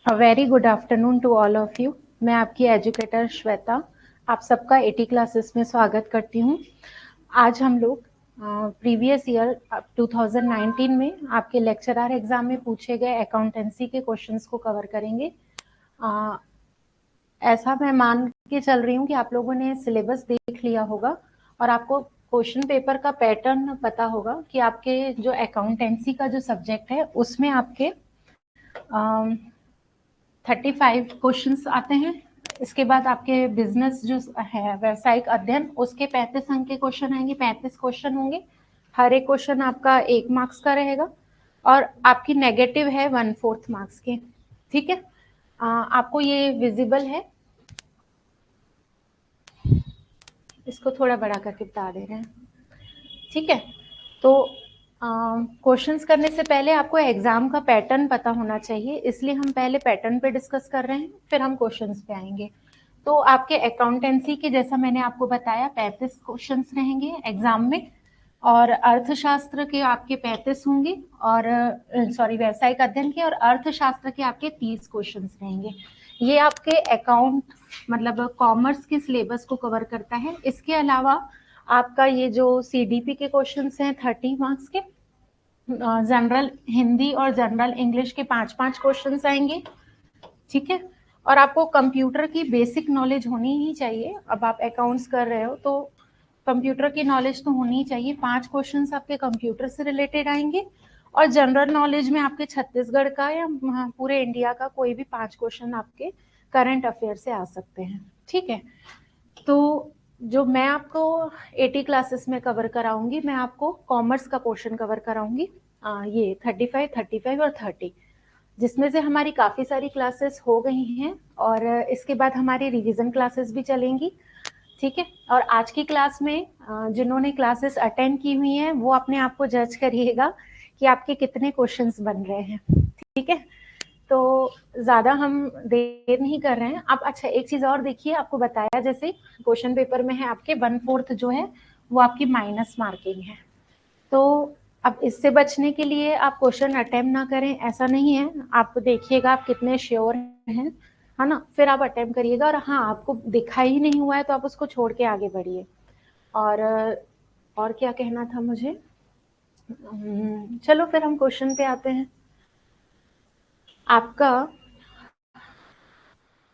Very good afternoon to all of you. मैं आपकी educator Shweta आप सबका एटी क्लासेस में स्वागत करती हूँ। आज हम लोग प्रीवियस ईयर 2019 में आपके लेक्चरर एग्जाम में पूछे गए अकाउंटेंसी के क्वेश्चंस को कवर करेंगे। ऐसा मैं मान के चल रही हूँ कि आप लोगों ने सिलेबस देख लिया होगा और आपको क्वेश्चन पेपर का पैटर्न पता होगा कि आपके जो अकाउंटेंसी का जो सब्जेक्ट है उसमें आपके 35 क्वेश्चंस आते हैं। इसके बाद आपके बिजनेस जो है व्यावसायिक अध्ययन उसके 35 अंक के क्वेश्चन आएंगे, 35 क्वेश्चन होंगे। हर एक क्वेश्चन आपका 1 मार्क्स का रहेगा और आपकी नेगेटिव है 1/4 मार्क्स के। ठीक है, आपको ये विजिबल है, इसको थोड़ा बड़ा करके बता दे रहे हैं। ठीक है, तो क्वेश्चंस करने से पहले आपको एग्जाम का पैटर्न पता होना चाहिए, इसलिए हम पहले पैटर्न पे डिस्कस कर रहे हैं, फिर हम क्वेश्चंस पे आएंगे। तो आपके अकाउंटेंसी के जैसा मैंने आपको बताया 35 क्वेश्चंस रहेंगे एग्जाम में और अर्थशास्त्र के आपके 35 होंगे और व्यावसायिक अध्ययन के और अर्थशास्त्र के आपके 30 क्वेश्चंस रहेंगे। ये आपके अकाउंट मतलब कॉमर्स के सिलेबस को कवर करता है। इसके अलावा आपका ये जो सीडीपी के क्वेश्चंस हैं 30 मार्क्स के, जनरल हिंदी और जनरल इंग्लिश के 5-5 क्वेश्चंस आएंगे। ठीक है, और आपको कंप्यूटर की बेसिक नॉलेज होनी ही चाहिए। अब आप अकाउंट्स कर रहे हो तो कंप्यूटर की नॉलेज तो होनी ही चाहिए। 5 क्वेश्चंस आपके कंप्यूटर से रिलेटेड आएंगे और जनरल नॉलेज में आपके छत्तीसगढ़ का या पूरे इंडिया का कोई भी 5 क्वेश्चन आपके करंट अफेयर से आ सकते हैं। ठीक है, तो जो मैं आपको 80 क्लासेस में कवर कराऊंगी, मैं आपको कॉमर्स का पोर्शन कवर कराऊंगी, ये 35 और 30, जिसमें से हमारी काफ़ी सारी क्लासेस हो गई हैं और इसके बाद हमारी रिवीजन क्लासेस भी चलेंगी। ठीक है, और आज की क्लास में जिन्होंने क्लासेस अटेंड की हुई हैं वो अपने आप को जज करिएगा कि आपके कितने क्वेश्चंस बन रहे हैं। ठीक है, तो ज़्यादा हम देर नहीं कर रहे हैं। अब अच्छा एक चीज़ और देखिए, आपको बताया जैसे क्वेश्चन पेपर में है आपके 1/4 जो है वो आपकी माइनस मार्किंग है। तो अब इससे बचने के लिए आप क्वेश्चन अटेम्प्ट ना करें ऐसा नहीं है, आप देखिएगा आप कितने श्योर हैं, है ना, फिर आप अटेम्प्ट करिएगा। और हाँ, आपको दिखा ही नहीं हुआ है तो आप उसको छोड़ के आगे बढ़िए। और क्या कहना था मुझे, चलो फिर हम क्वेश्चन पे आते हैं। आपका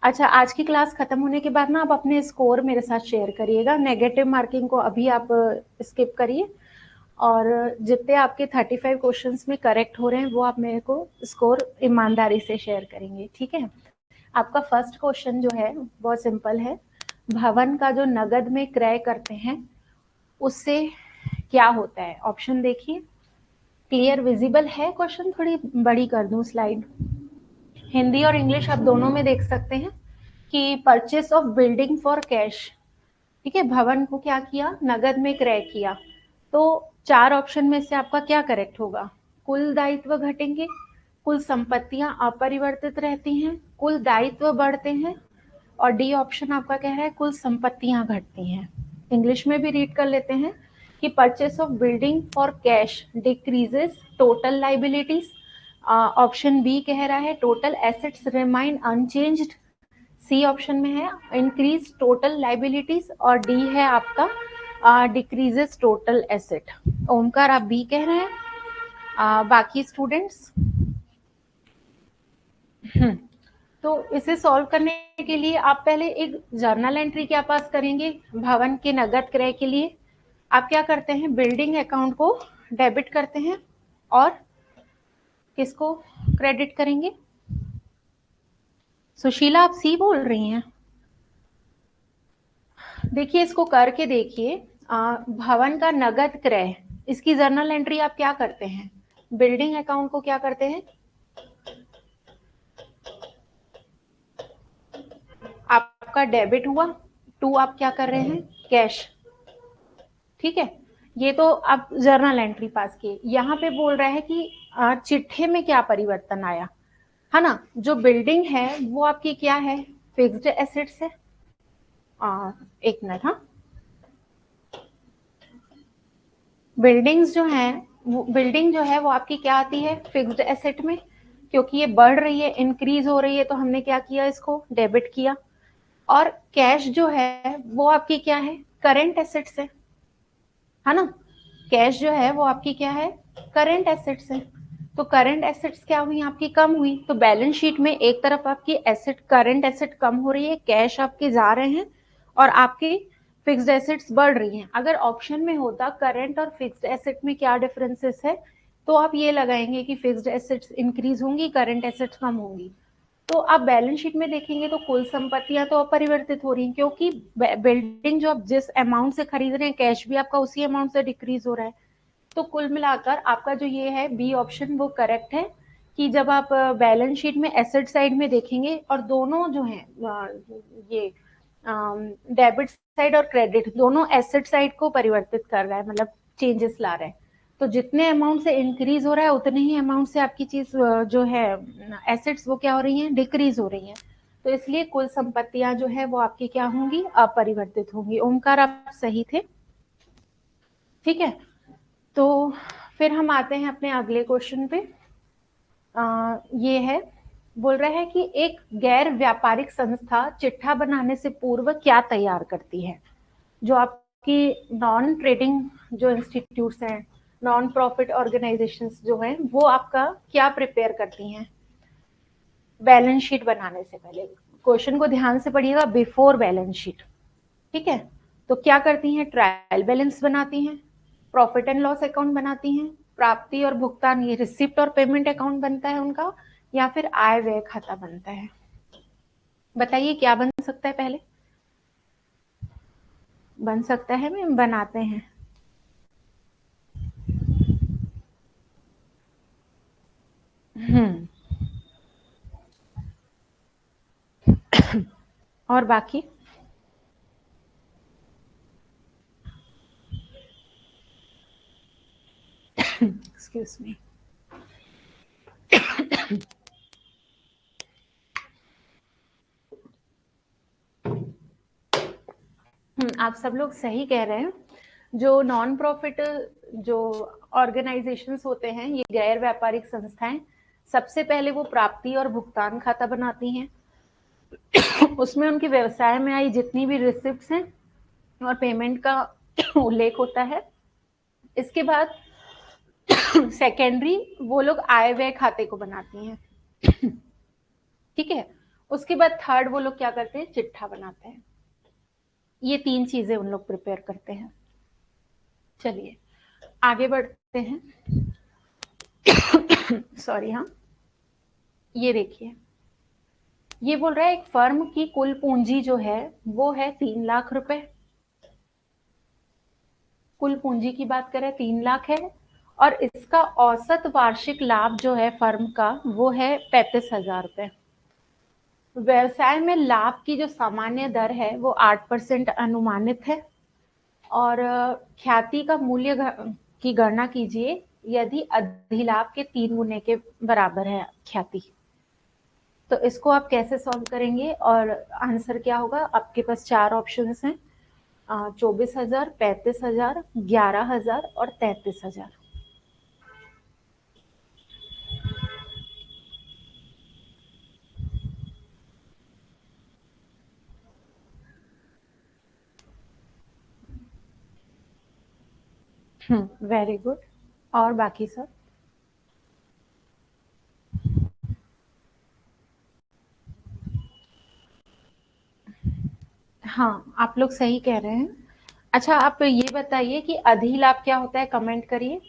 अच्छा, आज की क्लास खत्म होने के बाद ना आप अपने स्कोर मेरे साथ शेयर करिएगा। नेगेटिव मार्किंग को अभी आप स्किप करिए और जितने आपके 35 क्वेश्चंस में करेक्ट हो रहे हैं वो आप मेरे को स्कोर ईमानदारी से शेयर करेंगे। ठीक है, आपका फर्स्ट क्वेश्चन जो है बहुत सिंपल है। भवन का जो नगद में क्रय करते हैं उससे क्या होता है? ऑप्शन देखिए, क्लियर विजिबल है क्वेश्चन? थोड़ी बड़ी कर दूं स्लाइड? हिंदी और इंग्लिश आप दोनों में देख सकते हैं कि purchase of building for cash. ठीक है, भवन को क्या किया? नगद में क्रय किया। तो 4 ऑप्शन में से आपका क्या करेक्ट होगा? कुल दायित्व घटेंगे, कुल संपत्तियां अपरिवर्तित रहती हैं, कुल दायित्व बढ़ते हैं, और डी ऑप्शन आपका कह रहा है कुल संपत्तियां घटती हैं। इंग्लिश में भी रीड कर लेते हैं कि purchase of building for cash decreases total liabilities. Option B कह रहा है total assets remain unchanged. C option में है इंक्रीज टोटल लाइबिलिटीज और डी है आपका डिक्रीजेस टोटल एसेट। ओमकार आप बी कह रहे हैं, बाकी स्टूडेंट्स? तो इसे सॉल्व करने के लिए आप पहले एक जर्नल एंट्री क्या पास करेंगे भवन के नगद क्रय के लिए। आप क्या करते हैं, बिल्डिंग अकाउंट को डेबिट करते हैं और किसको क्रेडिट करेंगे? सुशीला आप सी बोल रही हैं? देखिए इसको करके देखिए, भवन का नगद क्रय, इसकी जर्नल एंट्री आप क्या करते हैं? बिल्डिंग अकाउंट को क्या करते हैं? आपका डेबिट हुआ, टू आप क्या कर रहे हैं? कैश। ठीक है, ये तो आप जर्नल एंट्री पास किए। यहाँ पे बोल रहा है कि चिट्ठे में क्या परिवर्तन आया, है ना। जो बिल्डिंग है वो आपकी क्या है? फिक्स्ड एसेट्स है। एक मिनट, हाँ, बिल्डिंग्स जो है वो बिल्डिंग जो है वो आपकी क्या आती है फिक्स्ड एसेट में, क्योंकि ये बढ़ रही है, इंक्रीज हो रही है, तो हमने क्या किया, इसको डेबिट किया। और कैश जो है वो आपकी क्या है, करेंट एसेट्स है ना। कैश जो है वो आपकी क्या है, करेंट एसेट्स है। तो करेंट एसेट्स क्या हुई, आपकी कम हुई। तो बैलेंस शीट में एक तरफ आपकी एसेट, करेंट एसेट कम हो रही है, कैश आपके जा रहे हैं, और आपकी फिक्स्ड एसेट्स बढ़ रही हैं। अगर ऑप्शन में होता करेंट और फिक्स्ड एसेट में क्या डिफरेंसेस है, तो आप ये लगाएंगे कि फिक्स्ड एसेट्स इंक्रीज होंगी, करेंट एसेट्स कम होंगी। तो आप बैलेंस शीट में देखेंगे तो कुल संपत्तियां तो अपरिवर्तित हो रही हैं, क्योंकि बिल्डिंग जो आप जिस अमाउंट से खरीद रहे हैं, कैश भी आपका उसी अमाउंट से डिक्रीज हो रहा है। तो कुल मिलाकर आपका जो ये है बी ऑप्शन वो करेक्ट है, कि जब आप बैलेंस शीट में एसेट साइड में देखेंगे और दोनों जो है ये डेबिट साइड और क्रेडिट दोनों एसेट साइड को परिवर्तित कर रहा है, मतलब चेंजेस ला रहा है। तो जितने अमाउंट से इंक्रीज हो रहा है उतने ही अमाउंट से आपकी चीज जो है एसेट्स वो क्या हो रही हैं, डिक्रीज हो रही हैं। तो इसलिए कुल संपत्तियां जो है वो आपकी क्या होंगी, अपरिवर्तित होंगी। ओमकार आप सही थे, ठीक है। तो फिर हम आते हैं अपने अगले क्वेश्चन पे। ये है, बोल रहा है कि एक गैर व्यापारिक संस्था चिट्ठा बनाने से पूर्व क्या तैयार करती है। जो आपकी नॉन ट्रेडिंग जो इंस्टीट्यूट्स हैं, नॉन प्रॉफिट ऑर्गेनाइजेशंस जो हैं, वो आपका क्या प्रिपेयर करती हैं बैलेंस शीट बनाने से पहले। क्वेश्चन को ध्यान से पढ़िएगा, बिफोर बैलेंस शीट, ठीक है। तो क्या करती हैं, ट्रायल बैलेंस बनाती हैं, प्रॉफिट एंड लॉस अकाउंट बनाती हैं, प्राप्ति और भुगतान ये रिसिप्ट और पेमेंट अकाउंट बनता है उनका, या फिर आय व्यय खाता बनता है। बताइए क्या बन सकता है पहले। बन सकता है, मैम बनाते हैं। हम्म, और बाकी एक्सक्यूज मी। आप सब लोग सही कह रहे हैं। जो नॉन प्रॉफिट जो ऑर्गेनाइजेशंस होते हैं, ये गैर व्यापारिक संस्थाएं, सबसे पहले वो प्राप्ति और भुगतान खाता बनाती हैं। उसमें उनके व्यवसाय में आई जितनी भी रिसिप्ट्स हैं और पेमेंट का उल्लेख होता है। इसके बाद सेकेंडरी वो लोग आय व्यय खाते को बनाती हैं, ठीक है। उसके बाद थर्ड वो लोग क्या करते हैं, चिट्ठा बनाते हैं। ये तीन चीजें उन लोग प्रिपेयर करते हैं। चलिए आगे बढ़ते हैं। सॉरी, हाँ, ये देखिए, ये बोल रहा है एक फर्म की कुल पूंजी जो है वो है 3 लाख रुपए। कुल पूंजी की बात करें 3 लाख है, और इसका औसत वार्षिक लाभ जो है फर्म का वो है 35,000 रुपए। व्यवसाय में लाभ की जो सामान्य दर है वो 8% अनुमानित है। और ख्याति का मूल्य की गणना कीजिए यदि अधिलाभ के 3 गुने के बराबर है ख्याति। तो इसको आप कैसे सॉल्व करेंगे, और आंसर क्या होगा। आपके पास 4 ऑप्शंस हैं, 24,000, 35,000, 11,000 और 33,000। Very good. और बाकी सब। हाँ, आप लोग सही कह रहे हैं। अच्छा, आप ये बताइए कि अधिलाभ क्या होता है, कमेंट करिए।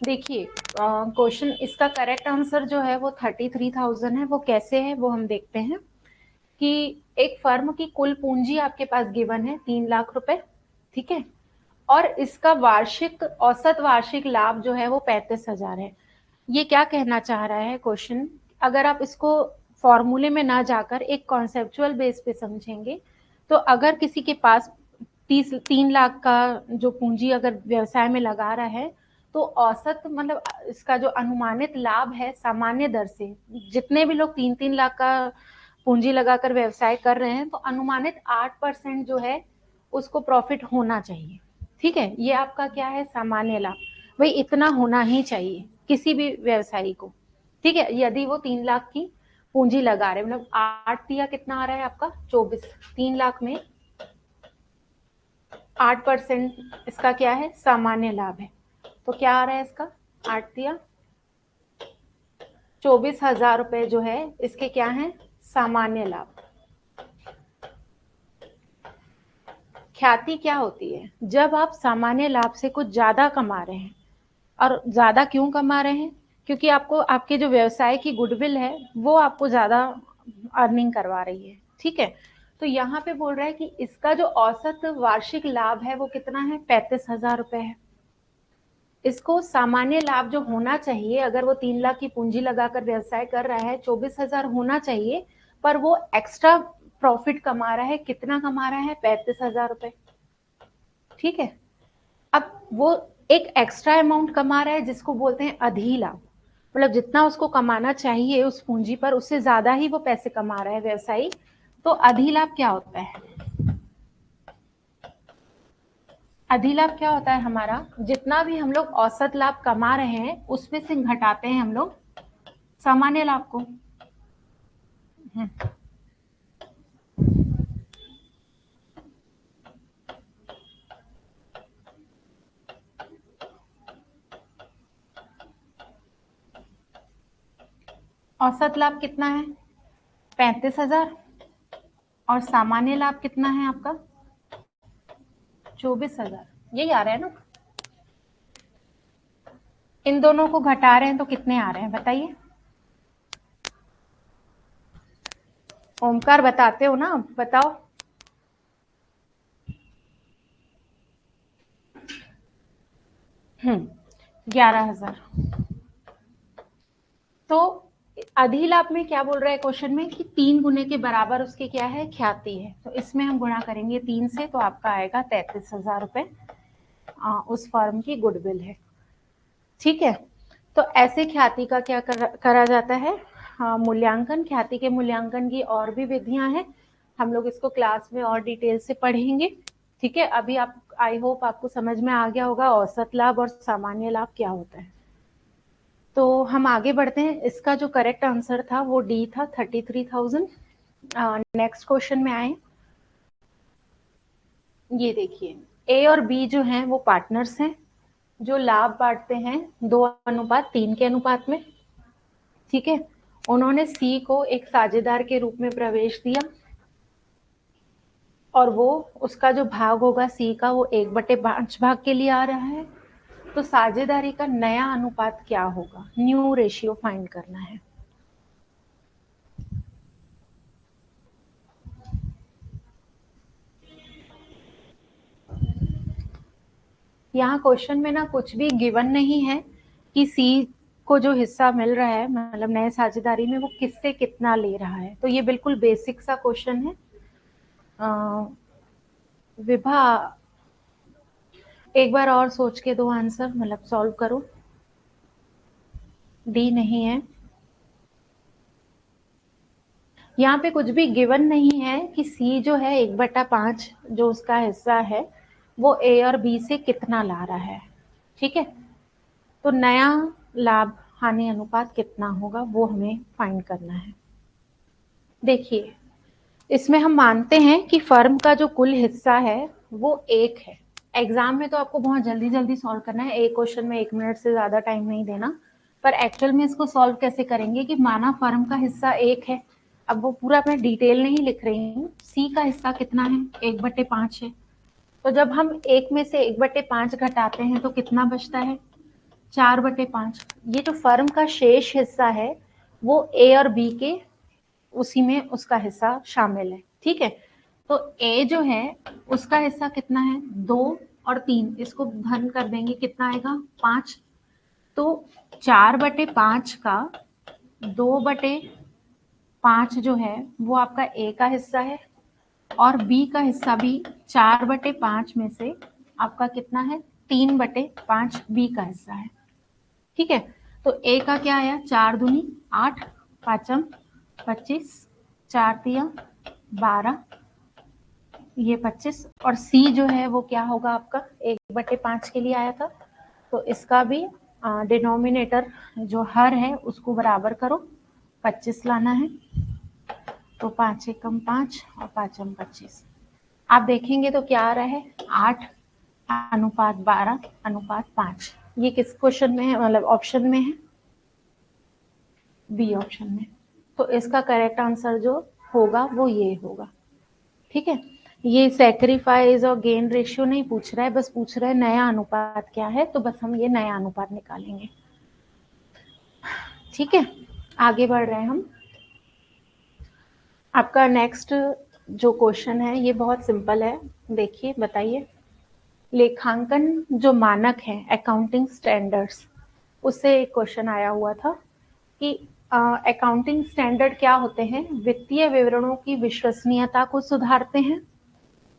देखिए, क्वेश्चन इसका करेक्ट आंसर जो है वो 33,000 है। वो कैसे है वो हम देखते हैं। कि एक फर्म की कुल पूंजी आपके पास गिवन है 3 लाख रुपए, ठीक है। और इसका वार्षिक औसत वार्षिक लाभ जो है वो 35,000 है। ये क्या कहना चाह रहा है क्वेश्चन, अगर आप इसको फॉर्मूले में ना जाकर एक कॉन्सेप्चुअल बेस पे समझेंगे, तो अगर किसी के पास 3 लाख का जो पूंजी अगर व्यवसाय में लगा रहा है, तो औसत मतलब इसका जो अनुमानित लाभ है सामान्य दर से, जितने भी लोग 3-3 लाख का पूंजी लगाकर व्यवसाय कर रहे हैं, तो अनुमानित 8% जो है उसको प्रॉफिट होना चाहिए, ठीक है। ये आपका क्या है, सामान्य लाभ। भाई इतना होना ही चाहिए किसी भी व्यवसायी को, ठीक है। यदि वो 3 लाख की पूंजी लगा रहे, मतलब 8 दिया कितना आ रहा है आपका 24, 3 लाख में 8% इसका क्या है, सामान्य लाभ है। तो क्या आ रहा है इसका, 8 दिया 24,000 रुपए जो है इसके क्या है, सामान्य लाभ। ख्याति क्या होती है, जब आप सामान्य लाभ से कुछ ज्यादा कमा रहे हैं। और ज्यादा क्यों कमा रहे हैं, क्योंकि आपको आपके जो व्यवसाय की गुडविल है वो आपको ज्यादा अर्निंग करवा रही है। ठीक है। तो यहाँ पे बोल रहा है कि इसका जो औसत वार्षिक लाभ है वो कितना है, 35,000 रुपए है। इसको सामान्य लाभ जो होना चाहिए, अगर वो 3 लाख की पूंजी लगाकर व्यवसाय कर रहा है, 24,000 होना चाहिए, पर वो एक्स्ट्रा प्रॉफिट कमा रहा है। कितना कमा रहा है, 35,000 रुपए। ठीक है। अब वो एक एक्स्ट्रा अमाउंट कमा रहा है जिसको बोलते हैं अधिलाभ, मतलब जितना उसको कमाना चाहिए उस पूंजी पर उससे ज्यादा ही वो पैसे कमा रहा है व्यवसायी। तो अधिलाभ क्या होता है, अधिलाभ क्या होता है हमारा, जितना भी हम लोग औसत लाभ कमा रहे हैं उसमें से घटाते हैं हम लोग सामान्य लाभ को। औसत लाभ कितना है, 35,000, और सामान्य लाभ कितना है आपका 24,000, यही आ रहा है ना। इन दोनों को घटा रहे हैं तो कितने आ रहे हैं बताइए, ओमकार बताते हो ना, बताओ। 11,000। तो अधिलाभ में क्या बोल रहा है क्वेश्चन में कि 3 गुने के बराबर उसके क्या है, ख्याति है। तो इसमें हम गुणा करेंगे 3 से, तो आपका आएगा 33,000 रुपए उस फर्म की गुडविल है। ठीक है। तो ऐसे ख्याति का क्या करा जाता है, मूल्यांकन। ख्याति के मूल्यांकन की और भी विधियां हैं, हम लोग इसको क्लास में और डिटेल से पढ़ेंगे। ठीक है। अभी आप, आई होप आपको समझ में आ गया होगा औसत लाभ और सामान्य लाभ क्या होता है। तो हम आगे बढ़ते हैं। इसका जो करेक्ट आंसर था वो डी था, 33,000। नेक्स्ट क्वेश्चन में आए। ये देखिए, ए और बी जो हैं वो पार्टनर्स हैं जो लाभ बांटते हैं 2:3 के अनुपात में। ठीक है। उन्होंने सी को एक साझेदार के रूप में प्रवेश दिया और वो उसका जो भाग होगा सी का वो 1/5 भाग के लिए आ रहा है। तो साझेदारी का नया अनुपात क्या होगा, न्यू रेशियो फाइंड करना है। यहाँ क्वेश्चन में ना कुछ भी गिवन नहीं है कि सी को जो हिस्सा मिल रहा है, मतलब नए साझेदारी में, वो किससे कितना ले रहा है। तो ये बिल्कुल बेसिक सा क्वेश्चन है। विभा, एक बार और सोच के दो आंसर, मतलब सॉल्व करो। डी नहीं है। यहाँ पे कुछ भी गिवन नहीं है कि सी जो है 1/5 जो उसका हिस्सा है वो ए और बी से कितना ला रहा है। ठीक है। तो नया लाभ हानि अनुपात कितना होगा वो हमें फाइंड करना है। देखिए, इसमें हम मानते हैं कि फर्म का जो कुल हिस्सा है वो 1 है। एग्जाम में तो आपको बहुत जल्दी जल्दी सॉल्व करना है, एक क्वेश्चन में 1 मिनट से ज्यादा टाइम नहीं देना। पर एक्चुअल में इसको सॉल्व कैसे करेंगे कि माना फर्म का हिस्सा 1 है। अब वो पूरा मैं डिटेल नहीं लिख रही हूँ, सी का हिस्सा कितना है, 1/5 है। तो जब हम 1 में से 1/5 घटाते हैं तो कितना बचता है, 4/5। ये जो फर्म का शेष हिस्सा है वो ए और बी के उसी में उसका हिस्सा शामिल है। ठीक है। तो ए जो है उसका हिस्सा कितना है, 2 और 3, इसको धन कर देंगे, कितना आएगा 5। तो 4/5 का 2/5 जो है वो आपका ए का हिस्सा है, और बी का हिस्सा भी 4/5 में से आपका कितना है, 3/5 बी का हिस्सा है। ठीक है। तो ए का क्या आया, 4 दूनी 8, 5 25, 4 तिया 12, ये 25, और सी जो है वो क्या होगा आपका, 1/5 के लिए आया था, तो इसका भी डिनोमिनेटर जो हर है उसको बराबर करो, 25 लाना है, तो 5 एकम 5 और 5 हम 25। आप देखेंगे तो क्या आ रहा है, 8 अनुपात 12 अनुपात 5। ये किस क्वेश्चन में है, मतलब ऑप्शन में है, बी ऑप्शन में। तो इसका करेक्ट आंसर जो होगा वो ये होगा। ठीक है, ये सैक्रिफाइस और गेन रेशियो नहीं पूछ रहा है, बस पूछ रहा है नया अनुपात क्या है, तो बस हम ये नया अनुपात निकालेंगे। ठीक है, आगे बढ़ रहे हैं हम। आपका नेक्स्ट जो क्वेश्चन है ये बहुत सिंपल है, देखिए बताइए। लेखांकन जो मानक है, अकाउंटिंग स्टैंडर्ड्स, उससे एक क्वेश्चन आया हुआ था कि अकाउंटिंग स्टैंडर्ड क्या होते हैं, वित्तीय विवरणों की विश्वसनीयता को सुधारते हैं,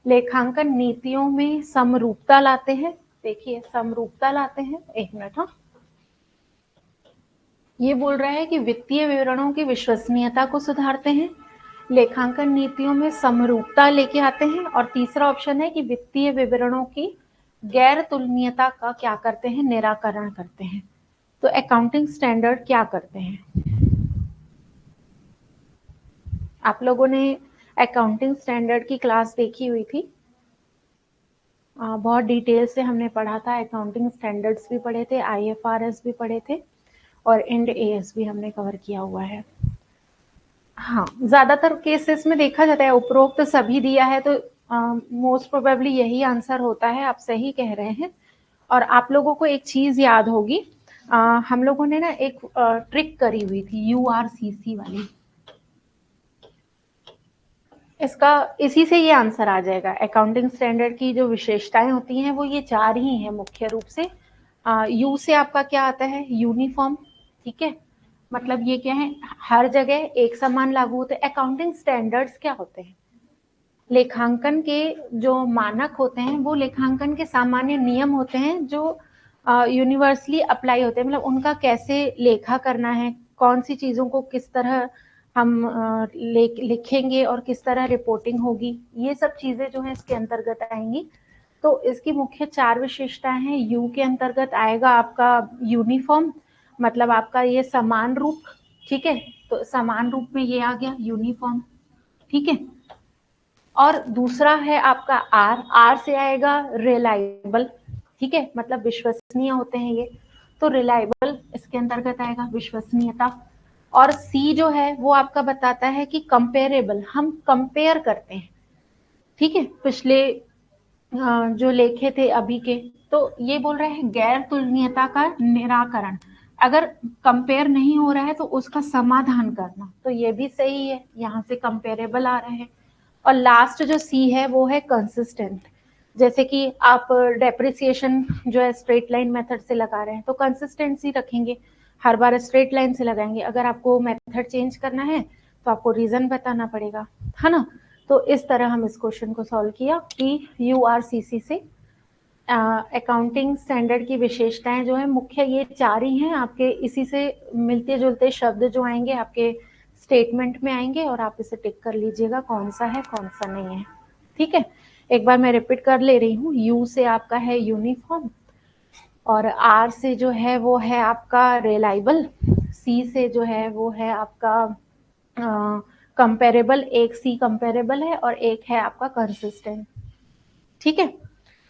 लेखांकन नीतियों में समरूपता लाते हैं। देखिए समरूपता लाते हैं, एक मिनट, हाँ, ये बोल रहा है कि वित्तीय विवरणों की विश्वसनीयता को सुधारते हैं, लेखांकन नीतियों में समरूपता लेके आते हैं, और तीसरा ऑप्शन है कि वित्तीय विवरणों की गैर तुलनीयता का क्या करते हैं, निराकरण करते हैं। तो अकाउंटिंग स्टैंडर्ड क्या करते हैं? आप लोगों ने अकाउंटिंग स्टैंडर्ड की क्लास देखी हुई थी, बहुत डिटेल से हमने पढ़ा था, अकाउंटिंग स्टैंडर्ड्स भी पढ़े थे, IFRS भी पढ़े थे, और इंड AS भी हमने कवर किया हुआ है। हाँ, ज्यादातर केसेस में देखा जाता है उपरोक्त तो सभी दिया है, तो मोस्ट प्रोबेबली यही आंसर होता है, आप सही कह रहे हैं। और आप लोगों को एक चीज याद होगी, हम लोगों ने ना एक ट्रिक करी हुई थी URCC वाली, इसका इसी से ये आंसर आ जाएगा। अकाउंटिंग स्टैंडर्ड की जो विशेषताएं होती हैं वो ये 4 ही हैं मुख्य रूप से। यू से आपका क्या आता है, यूनिफॉर्म। ठीक है, मतलब ये क्या है, हर जगह एक समान लागू होते हैं। अकाउंटिंग स्टैंडर्ड्स क्या होते हैं, लेखांकन के जो मानक होते हैं, वो लेखांकन के सामान्य नियम होते हैं जो यूनिवर्सली अप्लाई होते हैं, मतलब उनका कैसे लेखा करना है, कौन सी चीज़ों को किस तरह हम लिखेंगे और किस तरह रिपोर्टिंग होगी, ये सब चीज़ें जो है इसके अंतर्गत आएंगी। तो इसकी मुख्य 4 विशेषताएं हैं। यू के अंतर्गत आएगा आपका यूनिफॉर्म, मतलब आपका ये समान रूप। ठीक है, तो समान रूप में ये आ गया यूनिफॉर्म। ठीक है, और दूसरा है आपका आर, आर से आएगा रिलायबल। ठीक है, मतलब विश्वसनीय होते हैं ये, तो रिलायबल इसके अंतर्गत आएगा, विश्वसनीयता। और सी जो है वो आपका बताता है कि कंपेरेबल, हम कंपेयर करते हैं। ठीक है, पिछले जो लेखे थे अभी के, तो ये बोल रहे हैं गैर तुलनीयता का निराकरण, अगर कंपेयर नहीं हो रहा है तो उसका समाधान करना, तो ये भी सही है, यहाँ से कंपेरेबल आ रहे हैं। और लास्ट जो सी है वो है कंसिस्टेंट, जैसे कि आप डेप्रिसिएशन जो है स्ट्रेट लाइन मेथड से लगा रहे हैं तो कंसिस्टेंसी रखेंगे, हर बार स्ट्रेट लाइन से लगाएंगे। अगर आपको मेथड चेंज करना है तो आपको रीजन बताना पड़ेगा, है ना। तो इस तरह हम इस क्वेश्चन को सॉल्व किया कि URCC से अकाउंटिंग स्टैंडर्ड की विशेषताएं जो है मुख्य ये 4 ही हैं। आपके इसी से मिलते जुलते शब्द जो आएंगे आपके स्टेटमेंट में आएंगे, और आप इसे टिक कर लीजिएगा कौन सा है कौन सा नहीं है। ठीक है, एक बार मैं रिपीट कर ले रही हूँ। यू से आपका है यूनिफॉर्म, और आर से जो है वो है आपका रिलायबल, सी से जो है वो है आपका कंपेरेबल, एक सी कंपेरेबल है और एक है आपका कंसिस्टेंट। ठीक है,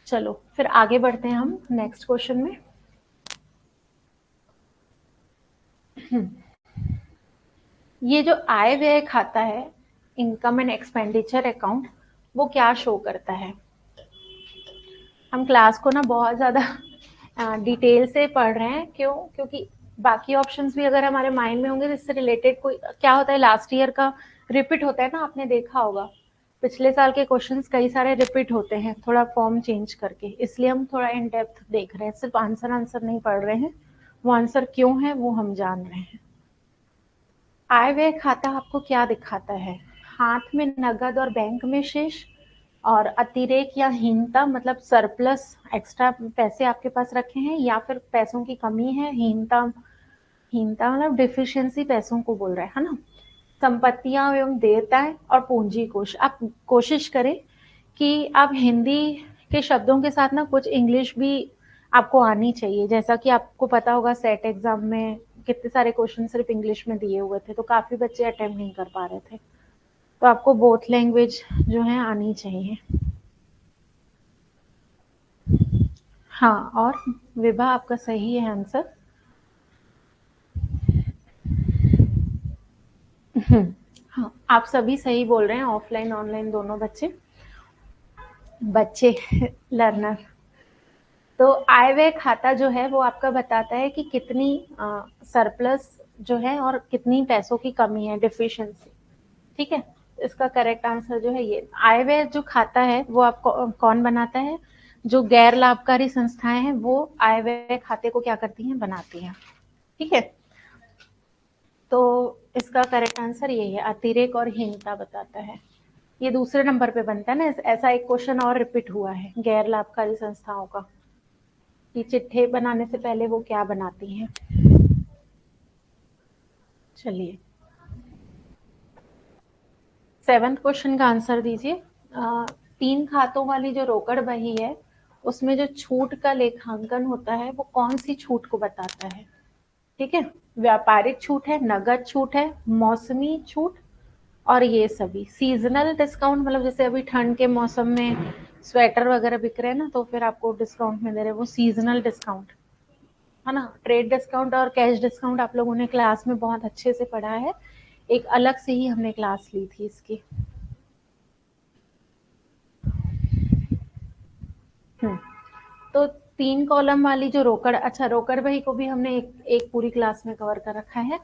चलो फिर आगे बढ़ते हैं हम नेक्स्ट क्वेश्चन में। ये जो आय व्यय खाता है, इनकम एंड एक्सपेंडिचर अकाउंट, वो क्या शो करता है? हम क्लास को ना बहुत ज़्यादा डिटेल से पढ़ रहे हैं, क्यों? क्योंकि बाकी ऑप्शंस भी अगर हमारे माइंड में होंगे तो इससे रिलेटेड कोई क्या होता है, लास्ट ईयर का रिपीट होता है ना, आपने देखा होगा पिछले साल के क्वेश्चंस कई सारे रिपीट होते हैं थोड़ा फॉर्म चेंज करके, इसलिए हम थोड़ा इन डेप्थ देख रहे हैं, सिर्फ आंसर नहीं पढ़ रहे हैं, वो आंसर क्यों है वो हम जान रहे हैं। आय व्यय खाता आपको क्या दिखाता है? हाथ में नगद और बैंक में शेष, और अतिरेक या हीनता, मतलब सरप्लस, एक्स्ट्रा पैसे आपके पास रखे हैं, या फिर पैसों की कमी है, हीनता, हीनता मतलब डिफिशियंसी पैसों को बोल रहा है ना। संपत्तियां एवं देयताएं और पूंजी कोष। आप कोशिश करें कि आप हिंदी के शब्दों के साथ ना कुछ इंग्लिश भी आपको आनी चाहिए। जैसा कि आपको पता होगा सेट एग्जाम में कितने सारे क्वेश्चन सिर्फ इंग्लिश में दिए हुए थे, तो काफी बच्चे अटेम्प्ट नहीं कर पा रहे थे। तो आपको बोथ लैंग्वेज जो है आनी चाहिए। हाँ, और विभा आपका सही है आंसर। हाँ, आप सभी सही बोल रहे हैं, ऑफलाइन ऑनलाइन दोनों बच्चे बच्चे लर्नर। तो आय व्यय खाता जो है वो आपका बताता है कि कितनी सरप्लस जो है और कितनी पैसों की कमी है, डिफिशिएंसी। ठीक है, इसका करेक्ट आंसर जो है ये आय व्यय जो खाता है वो आपको कौन बनाता है? जो गैर लाभकारी संस्थाएं हैं वो आय व्यय खाते को क्या करती हैं? बनाती हैं। ठीक है, तो इसका करेक्ट आंसर ये है, अतिरेक और हीनता बताता है। ये दूसरे नंबर पे बनता है ना, ऐसा एक क्वेश्चन और रिपीट हुआ है गैर लाभकारी संस्थाओं का, कि चिट्ठे बनाने से पहले वो क्या बनाती हैं। चलिए, 7th क्वेश्चन का आंसर दीजिए। 3 खातों वाली जो रोकड़ बही है उसमें जो छूट का लेखांकन होता है वो कौन सी छूट को बताता है? ठीक है, व्यापारिक छूट है, नगद छूट है, मौसमी छूट, और ये सभी सीजनल डिस्काउंट, मतलब जैसे अभी ठंड के मौसम में स्वेटर वगैरह बिक रहे हैं ना, तो फिर आपको डिस्काउंट में दे रहे हैं, वो सीजनल डिस्काउंट है ना। ट्रेड डिस्काउंट और कैश डिस्काउंट आप लोगों ने क्लास में बहुत अच्छे से पढ़ा है, एक अलग से ही हमने क्लास ली थी इसकी। हम्म, तो 3 कॉलम वाली जो रोकड़, अच्छा रोकड़ बही को भी हमने एक पूरी क्लास में कवर कर रखा है।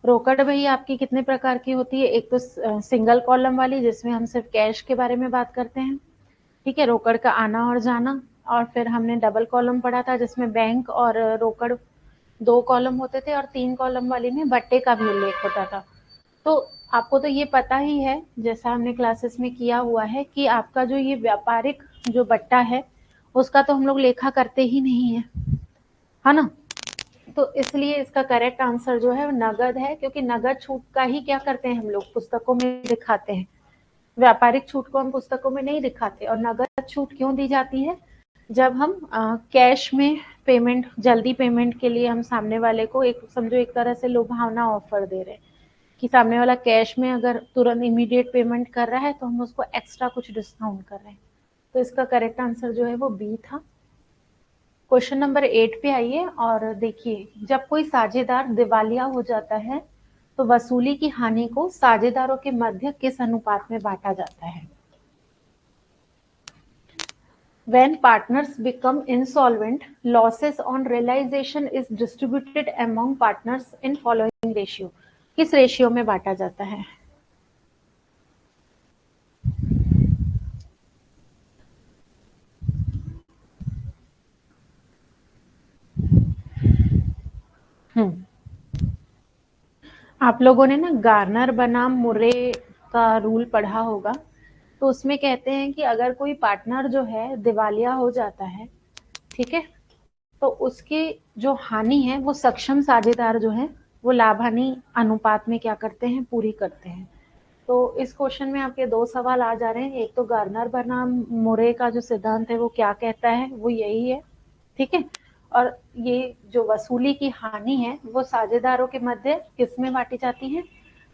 रोकड़ बही आपकी कितने प्रकार की होती है? एक तो सिंगल कॉलम वाली जिसमें हम सिर्फ कैश के बारे में बात करते हैं, ठीक है, रोकड़ का आना और जाना। और फिर हमने डबल कॉलम पढ़ा था जिसमें बैंक और रोकड़ 2 कॉलम होते थे, और 3 कॉलम वाली में बट्टे का भी उल्लेख होता था। तो आपको तो ये पता ही है, जैसा हमने क्लासेस में किया हुआ है, कि आपका जो ये व्यापारिक जो बट्टा है उसका तो हम लोग लेखा करते ही नहीं है ना। तो इसलिए इसका करेक्ट आंसर जो है वो नगद है, क्योंकि नगद छूट का ही क्या करते हैं हम लोग? पुस्तकों में दिखाते हैं। व्यापारिक छूट को हम पुस्तकों में नहीं दिखाते। और नगद छूट क्यों दी जाती है? जब हम कैश में पेमेंट, जल्दी पेमेंट के लिए हम सामने वाले को एक, समझो एक तरह से लुभावना ऑफर दे रहे हैं, कि सामने वाला कैश में अगर तुरंत इमीडिएट पेमेंट कर रहा है तो हम उसको एक्स्ट्रा कुछ डिस्काउंट कर रहे हैं। तो इसका करेक्ट आंसर जो है वो बी था। क्वेश्चन नंबर 8 पे आइए और देखिए, जब कोई साझेदार दिवालिया हो जाता है तो वसूली की हानि को साझेदारों के मध्य किस अनुपात में बांटा जाता है? When partners become insolvent, losses on realization is distributed among partners in following ratio. किस रेशियो में बांटा जाता है? हम्म, आप लोगों ने ना गार्नर बनाम मुरे का रूल पढ़ा होगा। तो उसमें कहते हैं कि अगर कोई पार्टनर जो है दिवालिया हो जाता है, ठीक है, तो उसकी जो हानि है वो सक्षम साझेदार जो है वो लाभ हानि अनुपात में क्या करते हैं? पूरी करते हैं। तो इस क्वेश्चन में आपके 2 सवाल आ जा रहे हैं। एक तो गार्नर बनाम मुरे का जो सिद्धांत है वो क्या कहता है, वो यही है, ठीक है। और ये जो वसूली की हानि है वो साझेदारों के मध्य किस में बांटी जाती है?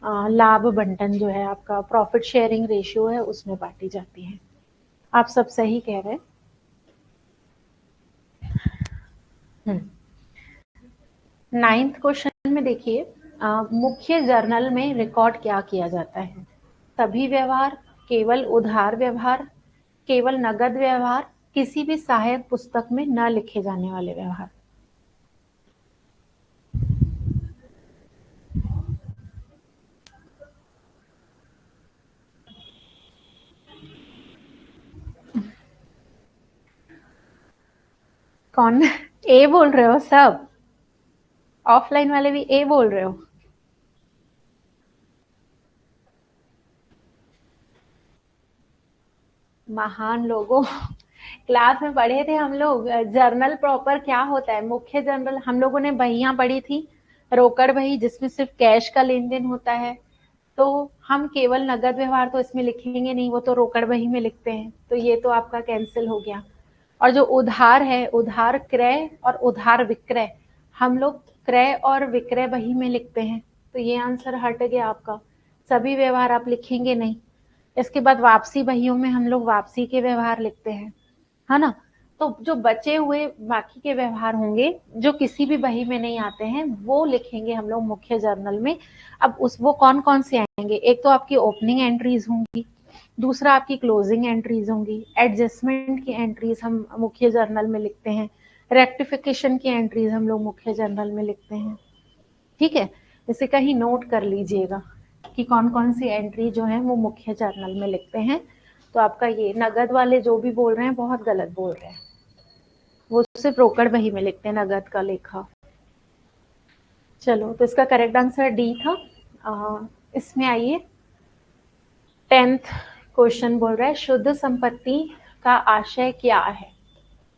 लाभ बंटन जो है आपका प्रॉफिट शेयरिंग रेशियो है उसमें बांटी जाती है। आप सब सही कह रहे हैं। 9th क्वेश्चन में देखिए, मुख्य जर्नल में रिकॉर्ड क्या किया जाता है? सभी व्यवहार, केवल उधार व्यवहार, केवल नगद व्यवहार, किसी भी सहायक पुस्तक में न लिखे जाने वाले व्यवहार। कौन ए बोल रहे हो सब? ऑफलाइन वाले भी ए बोल रहे हो? महान लोगों, क्लास में पढ़े थे हम लोग जर्नल प्रॉपर क्या होता है। मुख्य जर्नल हम लोगों ने बहियां पढ़ी थी, रोकड़ बही जिसमें सिर्फ कैश का लेन देन होता है। तो हम केवल नगद व्यवहार तो इसमें लिखेंगे नहीं, वो तो रोकड़ बही में लिखते हैं, तो ये तो आपका कैंसिल हो गया। और जो उधार है, उधार क्रय और उधार विक्रय, हम लोग क्रय और विक्रय बही में लिखते हैं, तो ये आंसर हट गया आपका। सभी व्यवहार आप लिखेंगे नहीं। इसके बाद वापसी बहियों में हम लोग वापसी के व्यवहार लिखते हैं, है ना। तो जो बचे हुए बाकी के व्यवहार होंगे जो किसी भी बही में नहीं आते हैं, वो लिखेंगे हम लोग मुख्य जर्नल में। अब उस वो कौन कौन से आएंगे, एक तो आपकी ओपनिंग एंट्रीज होंगी, दूसरा आपकी क्लोजिंग एंट्रीज होंगी, एडजस्टमेंट की एंट्रीज हम मुख्य जर्नल में लिखते हैं, रेक्टिफिकेशन की एंट्रीज हम लोग मुख्य जर्नल में लिखते हैं। ठीक है, इसे कहीं नोट कर लीजिएगा कि कौन कौन सी एंट्री जो है वो मुख्य जर्नल में लिखते हैं। तो आपका ये नगद वाले जो भी बोल रहे हैं बहुत गलत बोल रहे हैं, वो सिर्फ रोकड़ बही में लिखते हैं नगद का लेखा। चलो, तो इसका करेक्ट आंसर डी था। इसमें आइए, 10th क्वेश्चन बोल रहा है शुद्ध संपत्ति का आशय क्या है।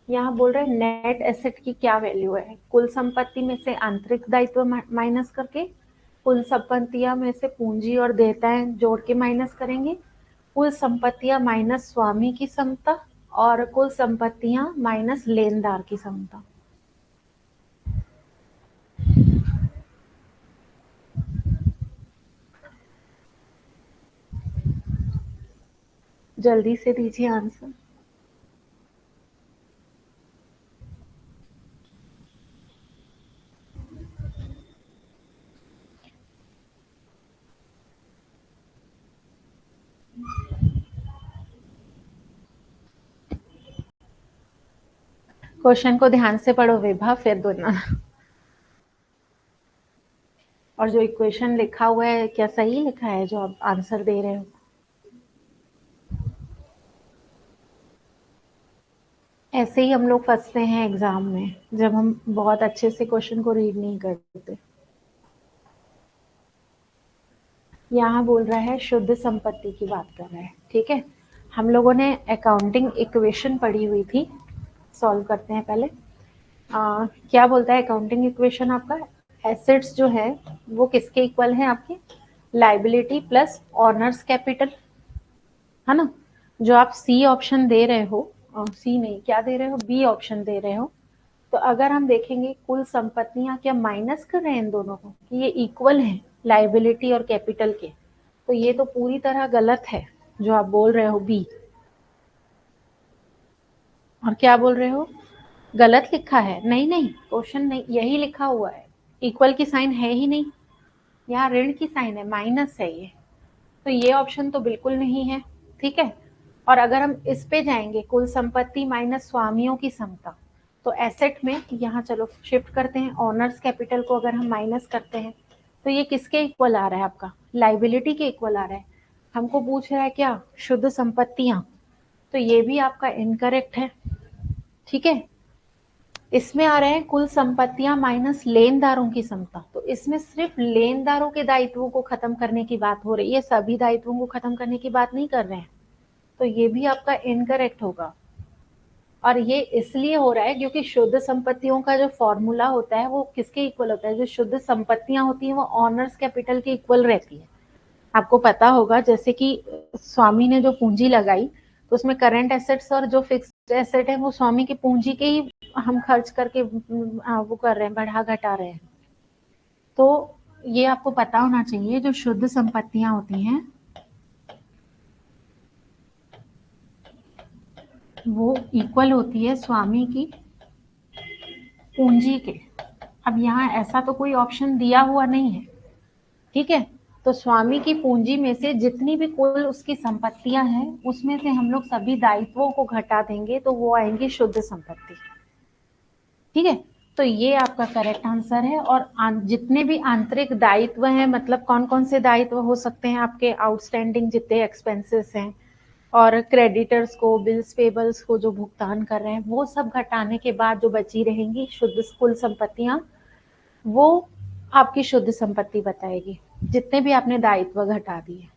यहाँ बोल रहे हैं नेट एसेट की क्या वैल्यू है, कुल संपत्ति में से आंतरिक दायित्व माइनस करके, कुल संपत्तियां में से पूंजी और देयताएं जोड़ के माइनस करेंगे, कुल संपत्तियां माइनस स्वामी की समता, और कुल संपत्तियां माइनस लेनदार की समता। जल्दी से दीजिए आंसर। क्वेश्चन को ध्यान से पढ़ो विभा, फिर दोनों। और जो इक्वेशन लिखा हुआ है क्या सही लिखा है जो आप आंसर दे रहे हो? ऐसे ही हम लोग फंसते हैं एग्जाम में, जब हम बहुत अच्छे से क्वेश्चन को रीड नहीं करते। यहाँ बोल रहा है शुद्ध संपत्ति की बात कर रहा है, ठीक है। हम लोगों ने अकाउंटिंग इक्वेशन पढ़ी हुई थी, सॉल्व करते हैं पहले। क्या बोलता है अकाउंटिंग इक्वेशन आपका, एसेट्स जो है वो किसके इक्वल है आपके, लाइबिलिटी प्लस ऑनर्स कैपिटल, है ना। जो आप सी ऑप्शन दे रहे हो, सी नहीं क्या दे रहे हो, बी ऑप्शन दे रहे हो। तो अगर हम देखेंगे कुल संपत्तियां क्या माइनस कर रहे हैं इन दोनों को, कि ये इक्वल है लाइबिलिटी और कैपिटल के, तो ये तो पूरी तरह गलत है जो आप बोल रहे हो बी। और क्या बोल रहे हो, गलत लिखा है, नहीं नहीं क्वेश्चन नहीं यही लिखा हुआ है, इक्वल की साइन है ही नहीं, यहाँ ऋण की साइन है, माइनस है ये, तो ये ऑप्शन तो बिल्कुल नहीं है। ठीक है, और अगर हम इस पे जाएंगे कुल संपत्ति माइनस स्वामियों की समता, तो एसेट में यहाँ चलो शिफ्ट करते हैं, ऑनर्स कैपिटल को अगर हम माइनस करते हैं तो ये किसके इक्वल आ रहा है आपका, लाइबिलिटी के इक्वल आ रहा है। हमको पूछ रहा है क्या, शुद्ध संपत्तियां, तो ये भी आपका इनकरेक्ट है। ठीक है, इसमें आ रहे हैं कुल संपत्तियां माइनस लेनदारों की समता, तो इसमें सिर्फ लेनदारों के दायित्वों को खत्म करने की बात हो रही है, सभी दायित्वों को खत्म करने की बात नहीं कर रहे हैं, तो ये भी आपका इनकरेक्ट होगा। और ये इसलिए हो रहा है क्योंकि शुद्ध संपत्तियों का जो फॉर्मूला होता है वो किसके इक्वल होता है, जो शुद्ध संपत्तियां होती हैं वो ऑनर्स कैपिटल के इक्वल रहती है। आपको पता होगा जैसे कि स्वामी ने जो पूंजी लगाई, तो उसमें करंट एसेट्स और जो फिक्स्ड एसेट है वो स्वामी की पूंजी के ही हम खर्च करके वो कर रहे हैं, बढ़ा घटा रहे हैं। तो ये आपको पता होना चाहिए, जो शुद्ध संपत्तियां होती हैं वो इक्वल होती है स्वामी की पूंजी के। अब यहाँ ऐसा तो कोई ऑप्शन दिया हुआ नहीं है, ठीक है। तो स्वामी की पूंजी में से जितनी भी कुल उसकी संपत्तियां हैं उसमें से हम लोग सभी दायित्वों को घटा देंगे तो वो आएंगी शुद्ध संपत्ति। ठीक है, तो ये आपका करेक्ट आंसर है। और जितने भी आंतरिक दायित्व हैं, मतलब कौन कौन से दायित्व हो सकते हैं आपके, आउटस्टैंडिंग जितने एक्सपेंसेस हैं और क्रेडिटर्स को, बिल्स पेबल्स को जो भुगतान कर रहे हैं, वो सब घटाने के बाद जो बची रहेंगी शुद्ध कुल संपत्तियां, वो आपकी शुद्ध संपत्ति बताएगी, जितने भी आपने दायित्व घटा दिए।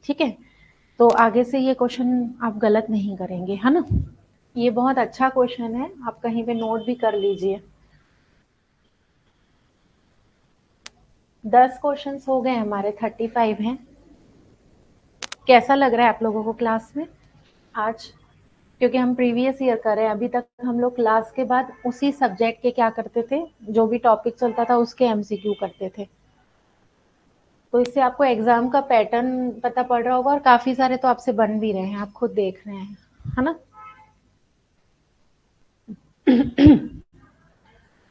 ठीक है, तो आगे से ये क्वेश्चन आप गलत नहीं करेंगे, है ना। ये बहुत अच्छा क्वेश्चन है, आप कहीं पे नोट भी कर लीजिए। 10 क्वेश्चंस हो गए हमारे, 35 हैं। कैसा लग रहा है आप लोगों को क्लास में आज? क्योंकि हम प्रीवियस ईयर कर रहे हैं। अभी तक हम लोग क्लास के बाद उसी सब्जेक्ट के क्या करते थे, जो भी टॉपिक चलता था उसके एमसीक्यू करते थे। तो इससे आपको एग्जाम का पैटर्न पता पड़ रहा होगा, और काफी सारे तो आपसे बन भी रहे हैं, आप खुद देख रहे हैं, है ना।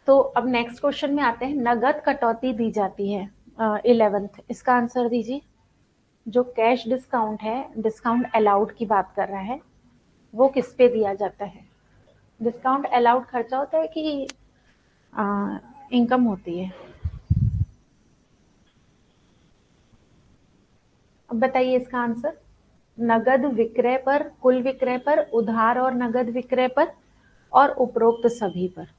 तो अब नेक्स्ट क्वेश्चन में आते हैं। नगद कटौती दी जाती है 11th, इसका आंसर दीजिए। जो कैश डिस्काउंट है, डिस्काउंट अलाउड की बात कर रहा है, वो किस पे दिया जाता है। डिस्काउंट अलाउड खर्चा होता है कि इनकम होती है। अब बताइए इसका आंसर। नगद विक्रय पर, कुल विक्रय पर, उधार और नगद विक्रय पर, और उपरोक्त सभी पर।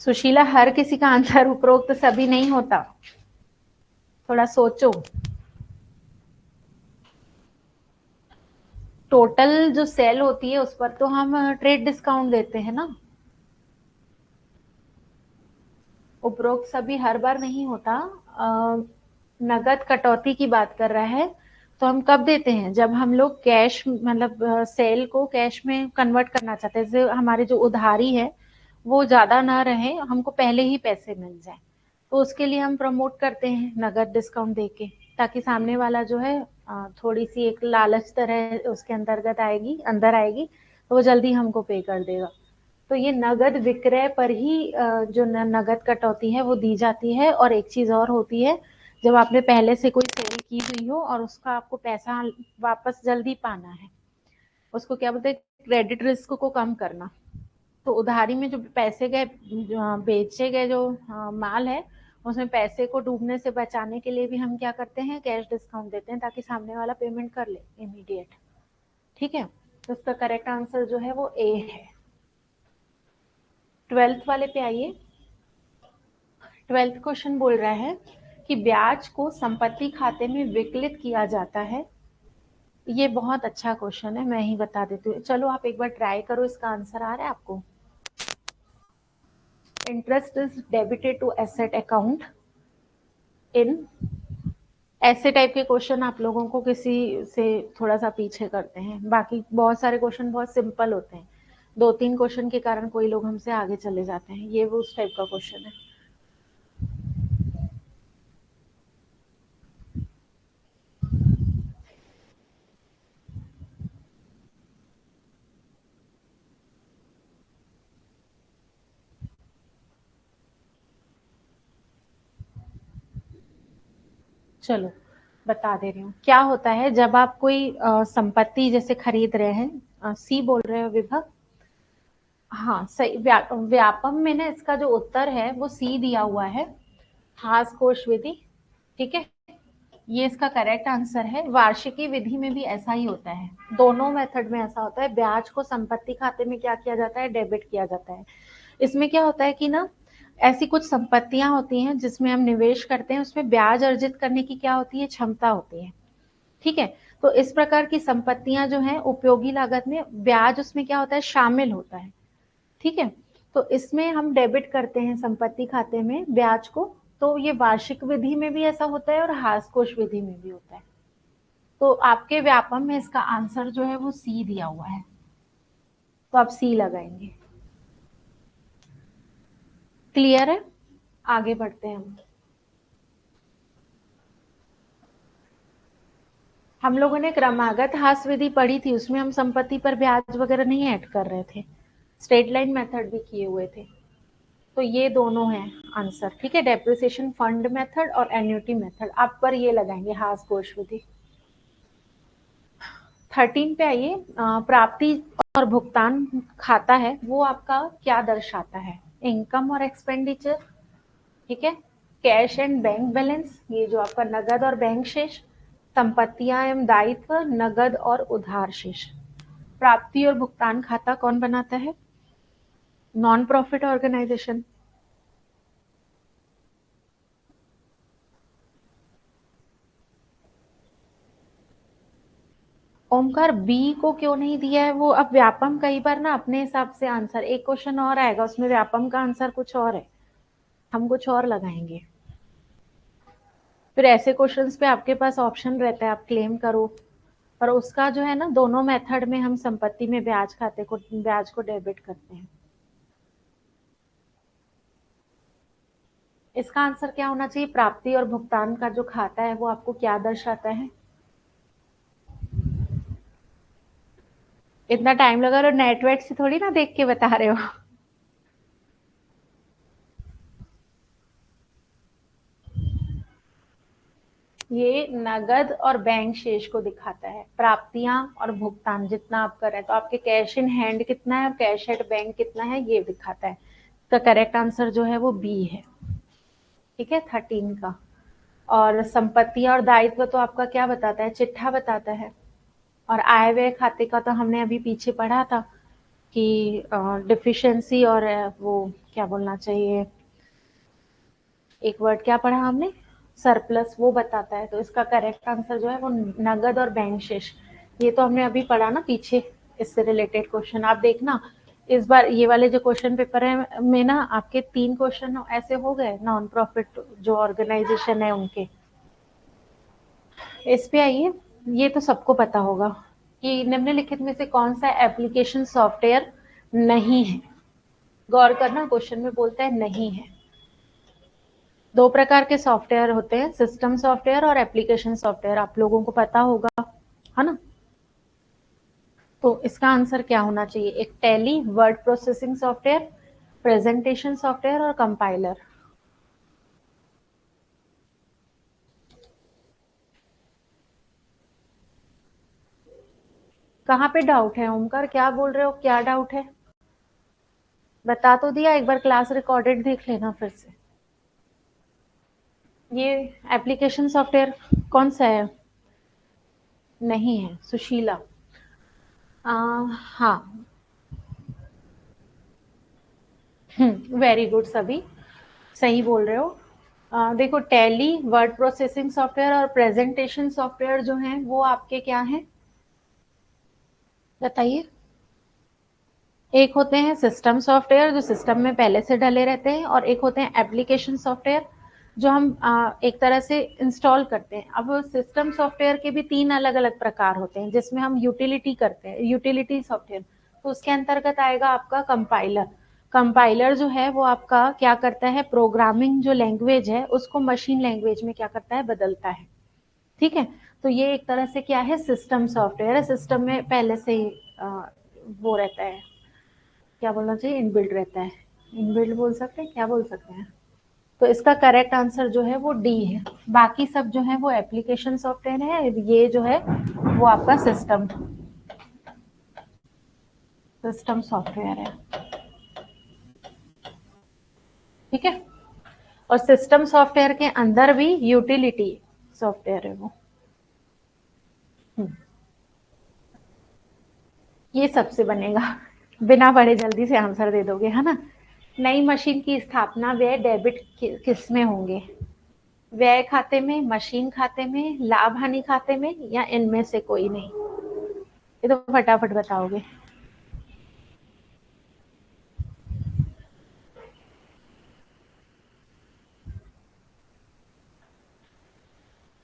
सुशीला, हर किसी का आंसर उपरोक्त सभी नहीं होता, थोड़ा सोचो। टोटल जो सेल होती है उस पर तो हम ट्रेड डिस्काउंट देते हैं ना। उपरोक्त सभी हर बार नहीं होता। नगद कटौती की बात कर रहा है, तो हम कब देते हैं, जब हम लोग कैश मतलब सेल को कैश में कन्वर्ट करना चाहते हैं। जैसे हमारे जो उधारी है वो ज्यादा ना रहे, हमको पहले ही पैसे मिल जाए, तो उसके लिए हम प्रमोट करते हैं नगद डिस्काउंट देके, ताकि सामने वाला जो है थोड़ी सी एक लालच तरह उसके अंतर्गत आएगी, अंदर आएगी, तो वो जल्दी हमको पे कर देगा। तो ये नगद विक्रय पर ही जो नगद कटौती है वो दी जाती है। और एक चीज और होती है, जब आपने पहले से कोई सेल की हुई हो और उसका आपको पैसा वापस जल्दी पाना है, उसको क्या बोलते हैं, क्रेडिट रिस्क को कम करना। तो उधारी में जो पैसे गए, बेचे गए जो माल है, उसमें पैसे को डूबने से बचाने के लिए भी हम क्या करते हैं, कैश डिस्काउंट देते हैं, ताकि सामने वाला पेमेंट कर ले इमीडिएट। ठीक है, तो इसका करेक्ट आंसर जो है वो ए है। 12th वाले पे आइए। 12th क्वेश्चन बोल रहा है कि ब्याज को संपत्ति खाते में विकलित किया जाता है। ये बहुत अच्छा क्वेश्चन है, मैं ही बता देती हूँ, चलो आप एक बार ट्राई करो, इसका आंसर आ रहा है आपको। Interest is debited to asset account in, ऐसे टाइप के क्वेश्चन आप लोगों को किसी से थोड़ा सा पीछे करते हैं। बाकी बहुत सारे क्वेश्चन बहुत सिंपल होते हैं, 2-3 क्वेश्चन के कारण कोई लोग हमसे आगे चले जाते हैं, ये वो उस टाइप का क्वेश्चन है। चलो बता दे रही हूँ। क्या होता है जब आप कोई संपत्ति जैसे खरीद रहे हैं, सी बोल रहे हो विभा। हाँ सही, व्यापम में ना इसका जो उत्तर है वो सी दिया हुआ है, हास कोश विधि। ठीक है, ये इसका करेक्ट आंसर है। वार्षिकी विधि में भी ऐसा ही होता है, दोनों मेथड में ऐसा होता है। ब्याज को संपत्ति खाते में क्या किया जाता है, डेबिट किया जाता है। इसमें क्या होता है कि ना, ऐसी कुछ संपत्तियां होती हैं जिसमें हम निवेश करते हैं, उसमें ब्याज अर्जित करने की क्या होती है, क्षमता होती है। ठीक है, तो इस प्रकार की संपत्तियां जो हैं उपयोगी लागत में ब्याज उसमें क्या होता है, शामिल होता है। ठीक है, तो इसमें हम डेबिट करते हैं संपत्ति खाते में ब्याज को। तो ये वार्षिक विधि में भी ऐसा होता है और हासकोश विधि में भी होता है। तो आपके व्यापम में इसका आंसर जो है वो सी दिया हुआ है, तो आप सी लगाएंगे। क्लियर है, आगे बढ़ते हैं हम लोगों ने क्रमागत हास विधि पढ़ी थी, उसमें हम संपत्ति पर ब्याज वगैरह नहीं ऐड कर रहे थे, स्ट्रेट लाइन मेथड भी किए हुए थे। तो ये दोनों हैं आंसर। ठीक है, डेप्रिसिएशन फंड मेथड और एन्युटी मेथड, आप पर ये लगाएंगे हास कोश विधि। 13 पे आइए। प्राप्ति और भुगतान खाता है वो आपका क्या दर्शाता है, इनकम और एक्सपेंडिचर। ठीक है, कैश एंड बैंक बैलेंस, ये जो आपका नगद और बैंक शेष, संपत्तियां एवं दायित्व, नगद और उधार शेष। प्राप्ति और भुगतान खाता कौन बनाता है, non profit organisation. Omkar B को क्यों नहीं दिया है? वो अब व्यापम कई बार ना अपने हिसाब से आंसर, एक क्वेश्चन और आएगा उसमें व्यापम का आंसर कुछ और है, हम कुछ और लगाएंगे। फिर ऐसे क्वेश्चंस पे आपके पास ऑप्शन रहता है, आप क्लेम करो, पर उसका जो है ना, दोनों मेथड में हम संपत्ति में ब्याज खाते को, ब्याज को डेबिट करते हैं। इसका आंसर क्या होना चाहिए? प्राप्ति और भुगतान का जो खाता है वो आपको क्या दर्शाता है? इतना टाइम लगा और नेटवर्क से थोड़ी ना देख के बता रहे हो। ये नगद और बैंक शेष को दिखाता है, प्राप्तियां और भुगतान जितना आप कर रहे हैं, तो आपके कैश इन हैंड कितना है और कैश एट बैंक कितना है, ये दिखाता है। इसका करेक्ट आंसर जो है वो बी है। ठीक है, 13 का। और संपत्तियां और दायित्व तो आपका क्या बताता है? चिट्ठा बताता है। और आय व्यय खाते का तो हमने अभी पीछे पढ़ा था कि डिफिशिएंसी और वो क्या बोलना चाहिए, एक वर्ड क्या पढ़ा हमने, सरप्लस, वो बताता है। तो इसका करेक्ट आंसर जो है वो नगद और बैंक शेष, ये तो हमने अभी पढ़ा ना पीछे, इससे रिलेटेड क्वेश्चन आप देखना। इस बार ये वाले जो क्वेश्चन पेपर है में ना, आपके 3 क्वेश्चन ऐसे हो गए नॉन प्रॉफिट जो ऑर्गेनाइजेशन है उनके। इस पे आइए, ये तो सबको पता होगा कि निम्नलिखित में से कौन सा एप्लीकेशन सॉफ्टवेयर नहीं है। गौर करना, क्वेश्चन में बोलता है नहीं है। दो प्रकार के सॉफ्टवेयर होते हैं, सिस्टम सॉफ्टवेयर और एप्लीकेशन सॉफ्टवेयर, आप लोगों को पता होगा, है ना? तो इसका आंसर क्या होना चाहिए? एक tally, word processing software, presentation software और कंपाइलर। कहाँ पे डाउट है ओमकार? क्या बोल रहे हो, क्या डाउट है? बता तो दिया, एक बार क्लास रिकॉर्डेड देख लेना फिर से। ये एप्लीकेशन सॉफ्टवेयर कौन सा है? नहीं है, सुशीला। हाँ, वेरी गुड, सभी सही बोल रहे हो। देखो, टैली, वर्ड प्रोसेसिंग सॉफ्टवेयर और प्रेजेंटेशन सॉफ्टवेयर जो हैं वो आपके क्या हैं, बताइए। एक होते हैं सिस्टम सॉफ्टवेयर जो सिस्टम में पहले से डले रहते हैं, और एक होते हैं एप्लीकेशन सॉफ्टवेयर जो हम एक तरह से इंस्टॉल करते हैं। अब सिस्टम सॉफ्टवेयर के भी 3 अलग अलग प्रकार होते हैं जिसमें हम यूटिलिटी करते हैं, यूटिलिटी सॉफ्टवेयर। तो उसके अंतर्गत आएगा आपका कंपाइलर। कंपाइलर जो है वो आपका क्या करता है, प्रोग्रामिंग जो लैंग्वेज है उसको मशीन लैंग्वेज में क्या करता है, बदलता है। ठीक है, तो ये एक तरह से क्या है, सिस्टम सॉफ्टवेयर है, सिस्टम में पहले से ही वो रहता है, क्या बोलना चाहिए, इनबिल्ट रहता है। इनबिल्ट बोल सकते हैं, क्या बोल सकते हैं? तो इसका करेक्ट आंसर जो है वो डी है। बाकी सब जो है वो एप्लीकेशन सॉफ्टवेयर है, ये जो है वो आपका सिस्टम सिस्टम सॉफ्टवेयर है। ठीक है, और सिस्टम सॉफ्टवेयर के अंदर भी यूटिलिटी सॉफ्टवेयर है वो। ये सबसे बनेगा, बिना पढ़े जल्दी से आंसर दे दोगे, है ना? नई मशीन की स्थापना व्यय डेबिट किस में होंगे? व्यय खाते में, मशीन खाते में, लाभ हानि खाते में, या इनमें से कोई नहीं? ये तो फटाफट बताओगे।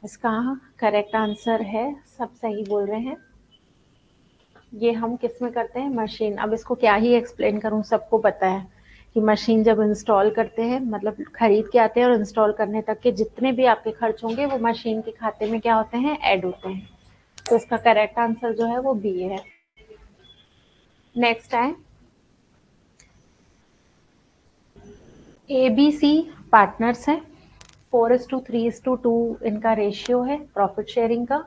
इसका करेक्ट आंसर है, सब सही बोल रहे हैं। ये हम किस में करते हैं, मशीन। अब इसको क्या ही एक्सप्लेन करूं, सबको पता है कि मशीन जब इंस्टॉल करते हैं, मतलब खरीद के आते हैं और इंस्टॉल करने तक के जितने भी आपके खर्च होंगे वो मशीन के खाते में क्या होते हैं, ऐड होते हैं। तो इसका करेक्ट आंसर जो है वो बी है। नेक्स्ट है, ए बी सी पार्टनर्स हैं, 4:3:2 इनका रेशियो है प्रॉफिट शेयरिंग का।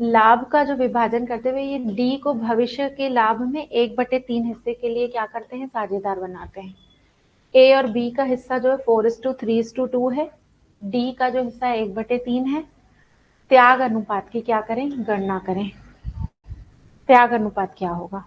लाभ का जो विभाजन करते हुए ये डी को भविष्य के लाभ में 1/3 हिस्से के लिए क्या करते हैं, साझेदार बनाते हैं। ए और बी का हिस्सा जो है 4:3:2 है। डी का जो हिस्सा है 1/3 है। त्याग अनुपात की क्या करें, गणना करें। त्याग अनुपात क्या होगा?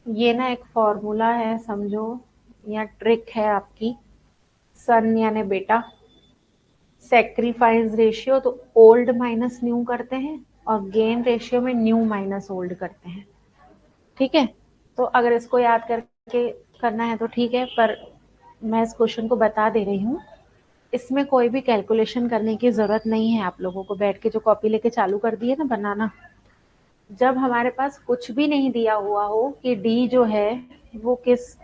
ये ना एक फॉर्मूला है समझो, या ट्रिक है आपकी। सन यानी बेटा, सेक्रीफाइस रेशियो तो ओल्ड माइनस न्यू करते हैं, और गेन रेशियो में न्यू माइनस ओल्ड करते हैं। ठीक है, तो अगर इसको याद करके करना है तो ठीक है, पर मैं इस क्वेश्चन को बता दे रही हूँ। इसमें कोई भी कैलकुलेशन करने की जरूरत नहीं है। आप लोगों को बैठ के जो कॉपी लेके चालू कर दिए ना बनाना, जब हमारे पास कुछ भी नहीं दिया हुआ हो कि डी जो है वो किस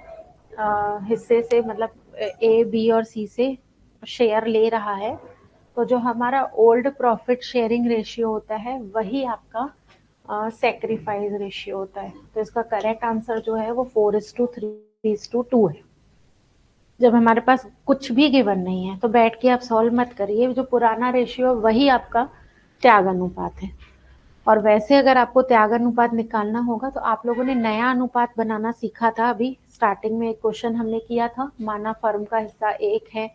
हिस्से से, मतलब ए बी और सी से शेयर ले रहा है, तो जो हमारा ओल्ड प्रॉफिट शेयरिंग रेशियो होता है वही आपका सेक्रीफाइस रेशियो होता है। तो इसका करेक्ट आंसर जो है वो 4:3:2 है। जब हमारे पास कुछ भी गिवन नहीं है तो बैठ के आप सॉल्व मत करिए, जो पुराना रेशियो वही आपका त्याग अनुपात है। और वैसे अगर आपको त्याग अनुपात निकालना होगा तो आप लोगों ने नया अनुपात बनाना सीखा था। अभी स्टार्टिंग में एक क्वेश्चन हमने किया था, माना फर्म का हिस्सा 1 है,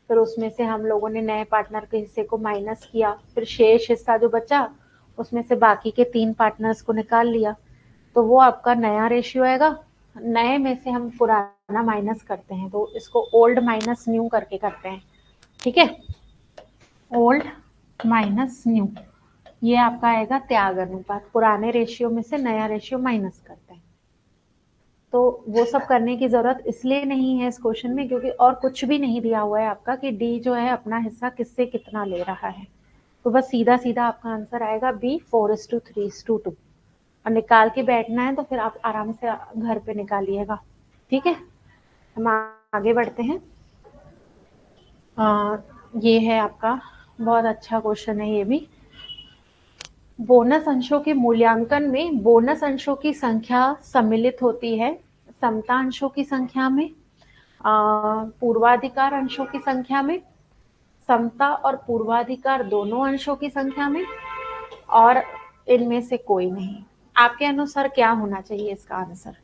फिर उसमें से हम लोगों ने नए पार्टनर के हिस्से को माइनस किया, फिर शेष हिस्सा जो बचा उसमें से बाकी के 3 पार्टनर्स को निकाल लिया, तो वो आपका नया रेशियो आएगा। नए में से हम पुराना माइनस करते हैं, तो इसको ओल्ड माइनस न्यू करके करते हैं। ठीक है, ओल्ड माइनस न्यू, ये आपका आएगा त्याग अनुपात। पुराने रेशियो में से नया रेशियो माइनस करते हैं। तो वो सब करने की जरूरत इसलिए नहीं है इस क्वेश्चन में, क्योंकि और कुछ भी नहीं दिया हुआ है आपका कि डी जो है अपना हिस्सा किससे कितना ले रहा है। तो बस सीधा सीधा आपका आंसर आएगा बी, 4:3:2। और निकाल के बैठना है तो फिर आप आराम से घर पे निकालिएगा। ठीक है, हम आगे बढ़ते हैं। ये है आपका बहुत अच्छा क्वेश्चन है ये भी। बोनस अंशों के मूल्यांकन में बोनस अंशों की संख्या सम्मिलित होती है समता अंशों की संख्या में, पूर्वाधिकार अंशों की संख्या में, समता और पूर्वाधिकार दोनों अंशों की संख्या में, और इनमें से कोई नहीं। आपके अनुसार क्या होना चाहिए इसका आंसर?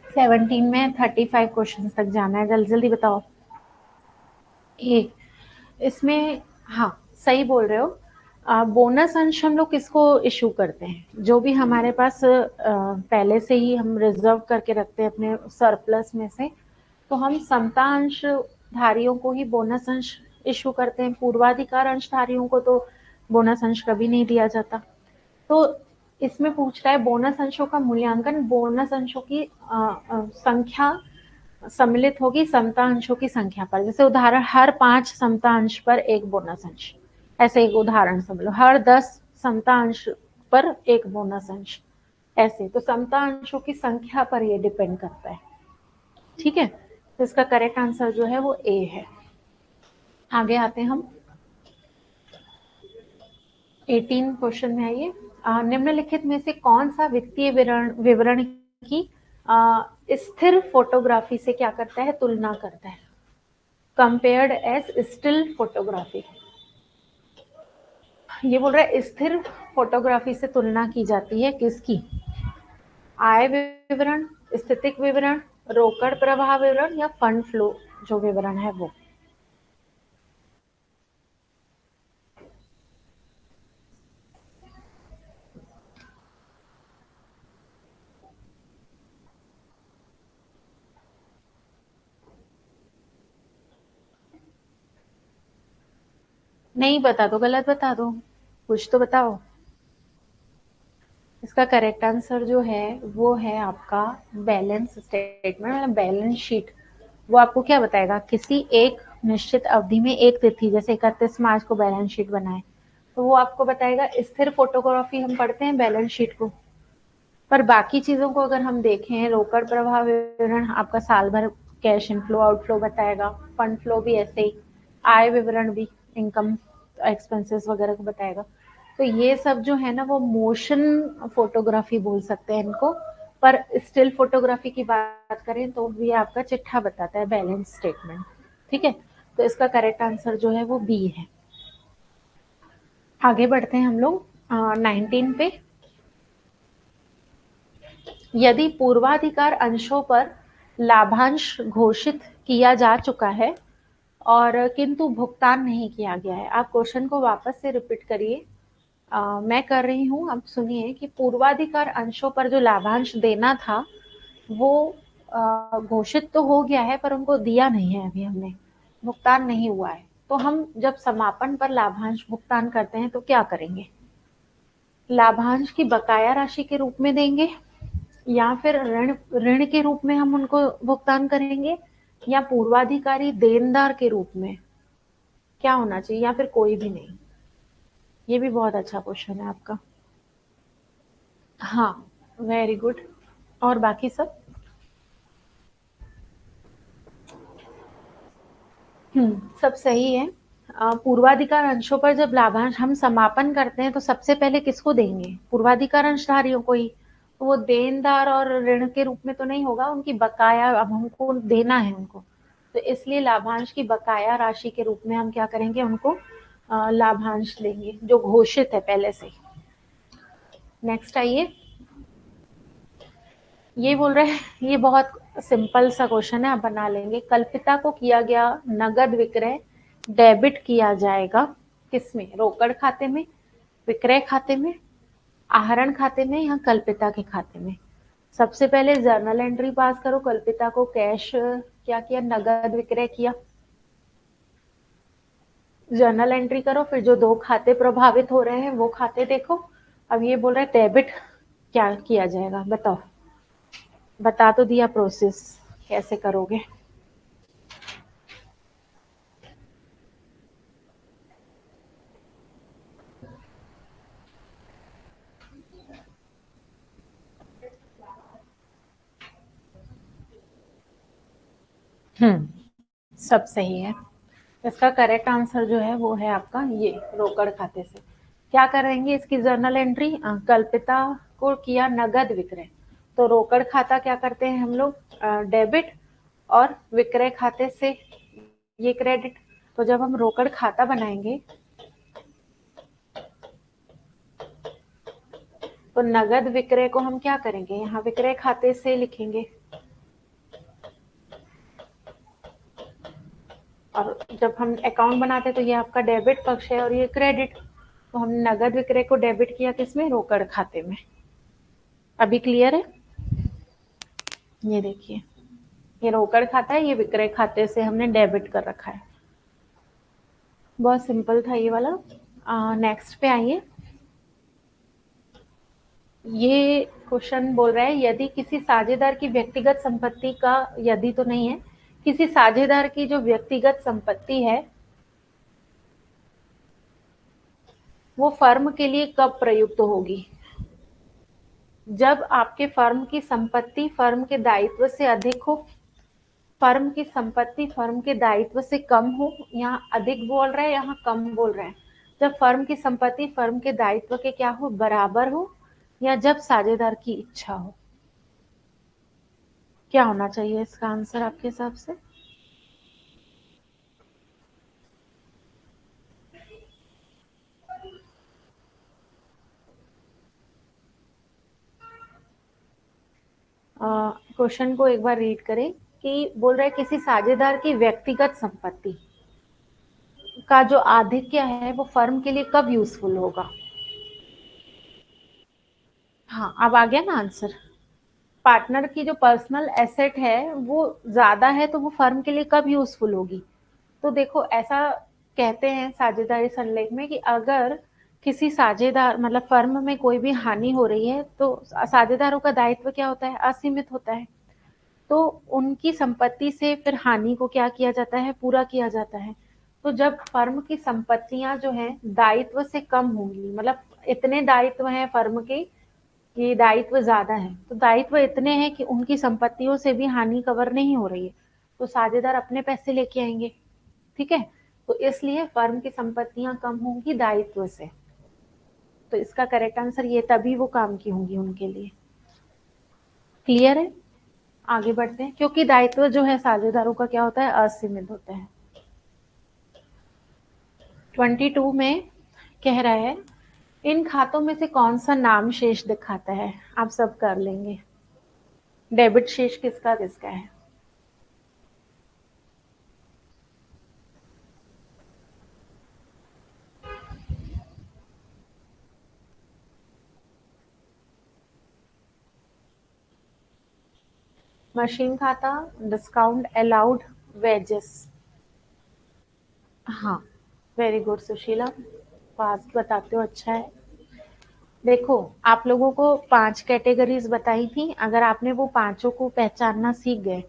सेवनटीन में 35 क्वेश्चन तक जाना है, जल्दी जल्दी बताओ। ए, इसमें हाँ सही बोल रहे हो। बोनस अंश हम लोग किसको इशू करते हैं? जो भी हमारे पास पहले से ही हम रिजर्व करके रखते हैं अपने सरप्लस में से, तो हम समता अंश धारियों को ही बोनस अंश इशू करते हैं। पूर्वाधिकार अंश धारियों को तो बोनस अंश कभी नहीं दिया जाता। तो इसमें पूछ रहा है बोनस अंशों का मूल्यांकन बोनस अंशों की संख्या सम्मिलित होगी समता अंशों की संख्या पर। जैसे उदाहरण, हर 5 समता अंश पर एक बोनस अंश, ऐसे एक उदाहरण समझ लो। हर 10 समता अंश पर एक बोनस अंश, ऐसे। तो समता अंशों की संख्या पर ये डिपेंड करता है। ठीक है, तो इसका करेक्ट आंसर जो है वो ए है। आगे आते हैं हम। 18 क्वेश्चन में है ये। निम्नलिखित में से कौन सा वित्तीय विवरण विवरण की स्थिर फोटोग्राफी से क्या करता है, तुलना करता है? Compared as still photography. ये बोल रहा है स्थिर फोटोग्राफी से तुलना की जाती है किसकी? आय विवरण, स्थितिक विवरण, रोकड़ प्रवाह विवरण, या फंड फ्लो जो विवरण है वो। नहीं बता दो, गलत बता दो, कुछ तो बताओ। इसका करेक्ट आंसर जो है वो है आपका बैलेंस स्टेटमेंट, मतलब बैलेंस शीट। वो आपको क्या बताएगा? किसी एक निश्चित अवधि में एक तिथि, जैसे 31 मार्च को बैलेंस शीट बनाए, तो वो आपको बताएगा। स्थिर फोटोग्राफी हम पढ़ते हैं बैलेंस शीट को, पर बाकी चीजों को अगर हम देखें, रोकड़ प्रवाह विवरण आपका साल भर कैश इनफ्लो आउटफ्लो बताएगा, फंड फ्लो भी ऐसे ही, आय विवरण भी इनकम एक्सपेंसेस वगैरह को बताएगा। तो ये सब जो है ना वो मोशन फोटोग्राफी बोल सकते हैं इनको। पर स्टिल फोटोग्राफी की बात करें तो भी आपका चिट्ठा बताता है, बैलेंस स्टेटमेंट। ठीक है, तो इसका करेक्ट आंसर जो है वो बी है। आगे बढ़ते हैं हम लोग 19 पे। यदि पूर्वाधिकार अंशों पर लाभांश घोषित किया जा चुका है और किंतु भुगतान नहीं किया गया है, आप क्वेश्चन को वापस से रिपीट करिए। मैं कर रही हूँ, अब सुनिए कि पूर्वाधिकार अंशों पर जो लाभांश देना था वो घोषित तो हो गया है पर उनको दिया नहीं है, अभी हमने भुगतान नहीं हुआ है। तो हम जब समापन पर लाभांश भुगतान करते हैं तो क्या करेंगे? लाभांश की बकाया राशि के रूप में देंगे या फिर ऋण ऋण के रूप में हम उनको भुगतान करेंगे या पूर्वाधिकारी देनदार के रूप में? क्या होना चाहिए या फिर कोई भी नहीं? ये भी बहुत अच्छा क्वेश्चन है आपका। हाँ, वेरी गुड। और बाकी सब? सब सही है। पूर्वाधिकार अंशों पर जब लाभांश हम समापन करते हैं तो सबसे पहले किसको देंगे? पूर्वाधिकार अंशधारियों को ही। तो वो देनदार और ऋण के रूप में तो नहीं होगा, उनकी बकाया अब हमको देना है उनको, तो इसलिए लाभांश की बकाया राशि के रूप में हम क्या करेंगे? उनको लाभांश देंगे जो घोषित है पहले से ही। नेक्स्ट आइए। ये बोल रहे हैं, ये बहुत सिंपल सा क्वेश्चन है, आप बना लेंगे। कल्पिता को किया गया नगद विक्रय डेबिट किया जाएगा किसमें? रोकड़ खाते में, विक्रय खाते में, आहरण खाते में या कल्पिता के खाते में? सबसे पहले जर्नल एंट्री पास करो। कल्पिता को कैश क्या किया? नगद विक्रय किया। जर्नल एंट्री करो, फिर जो दो खाते प्रभावित हो रहे हैं वो खाते देखो। अब ये बोल रहे हैं डेबिट क्या किया जाएगा, बताओ। बता तो दिया प्रोसेस, कैसे करोगे? सब सही है। इसका करेक्ट आंसर जो है वो है आपका ये रोकड़ खाते से। क्या करेंगे इसकी जर्नल एंट्री? कल्पिता को किया नगद विक्रय, तो रोकड़ खाता क्या करते हैं हम लोग? डेबिट, और विक्रय खाते से ये क्रेडिट। तो जब हम रोकड़ खाता बनाएंगे तो नगद विक्रय को हम क्या करेंगे? यहाँ विक्रय खाते से लिखेंगे, और जब हम अकाउंट बनाते हैं तो ये आपका डेबिट पक्ष है और ये क्रेडिट। तो हमने नगद विक्रय को डेबिट किया किसमें? रोकड़ खाते में। अभी क्लियर है? ये देखिए, ये रोकड़ खाता है, ये विक्रय खाते से हमने डेबिट कर रखा है। बहुत सिंपल था ये वाला। नेक्स्ट पे आइए। ये क्वेश्चन बोल रहा है यदि किसी साझेदार की व्यक्तिगत संपत्ति का, यदि तो नहीं है, किसी साझेदार की जो व्यक्तिगत संपत्ति है वो फर्म के लिए कब प्रयुक्त होगी? जब आपके फर्म की संपत्ति फर्म के दायित्व से अधिक हो, फर्म की संपत्ति फर्म के दायित्व से कम हो, यहाँ अधिक बोल रहा है यहाँ कम बोल रहा है। जब फर्म की संपत्ति फर्म के दायित्व के क्या हो? बराबर हो, या जब साझेदार की इच्छा हो? क्या होना चाहिए इसका आंसर आपके हिसाब से? क्वेश्चन को एक बार रीड करें कि बोल रहा है किसी साझेदार की व्यक्तिगत संपत्ति का जो आधिक्य है वो फर्म के लिए कब यूजफुल होगा? हाँ, अब आ गया ना आंसर। पार्टनर की जो पर्सनल एसेट है वो ज्यादा है तो वो फर्म के लिए कब यूजफुल होगी? तो देखो, ऐसा कहते हैं साझेदारी संलेख में कि अगर किसी साझेदार मतलब फर्म में कोई भी हानि हो रही है तो साझेदारों का दायित्व क्या होता है? असीमित होता है। तो उनकी संपत्ति से फिर हानि को क्या किया जाता है? पूरा किया जाता है। तो जब फर्म की संपत्तियां जो है दायित्व से कम होंगी, मतलब इतने दायित्व हैं फर्म के, ये दायित्व ज्यादा है, तो दायित्व इतने हैं कि उनकी संपत्तियों से भी हानि कवर नहीं हो रही है, तो साझेदार अपने पैसे लेके आएंगे। ठीक है, तो इसलिए फर्म की संपत्तियां कम होंगी दायित्व से। तो इसका करेक्ट आंसर ये, तभी वो काम की होंगी उनके लिए। क्लियर है? आगे बढ़ते हैं, क्योंकि दायित्व जो है साझेदारों का क्या होता है? असीमित होता है। 22 में कह रहा है इन खातों में से कौन सा नाम शेष दिखाता है? आप सब कर लेंगे। डेबिट शेष किसका किसका है? मशीन खाता, डिस्काउंट अलाउड, वेजेस। हाँ, वेरी गुड सुशीला, फास्ट बताते हो, अच्छा है। देखो, आप लोगों को 5 कैटेगरीज बताई थी, अगर आपने वो पांचों को पहचानना सीख गए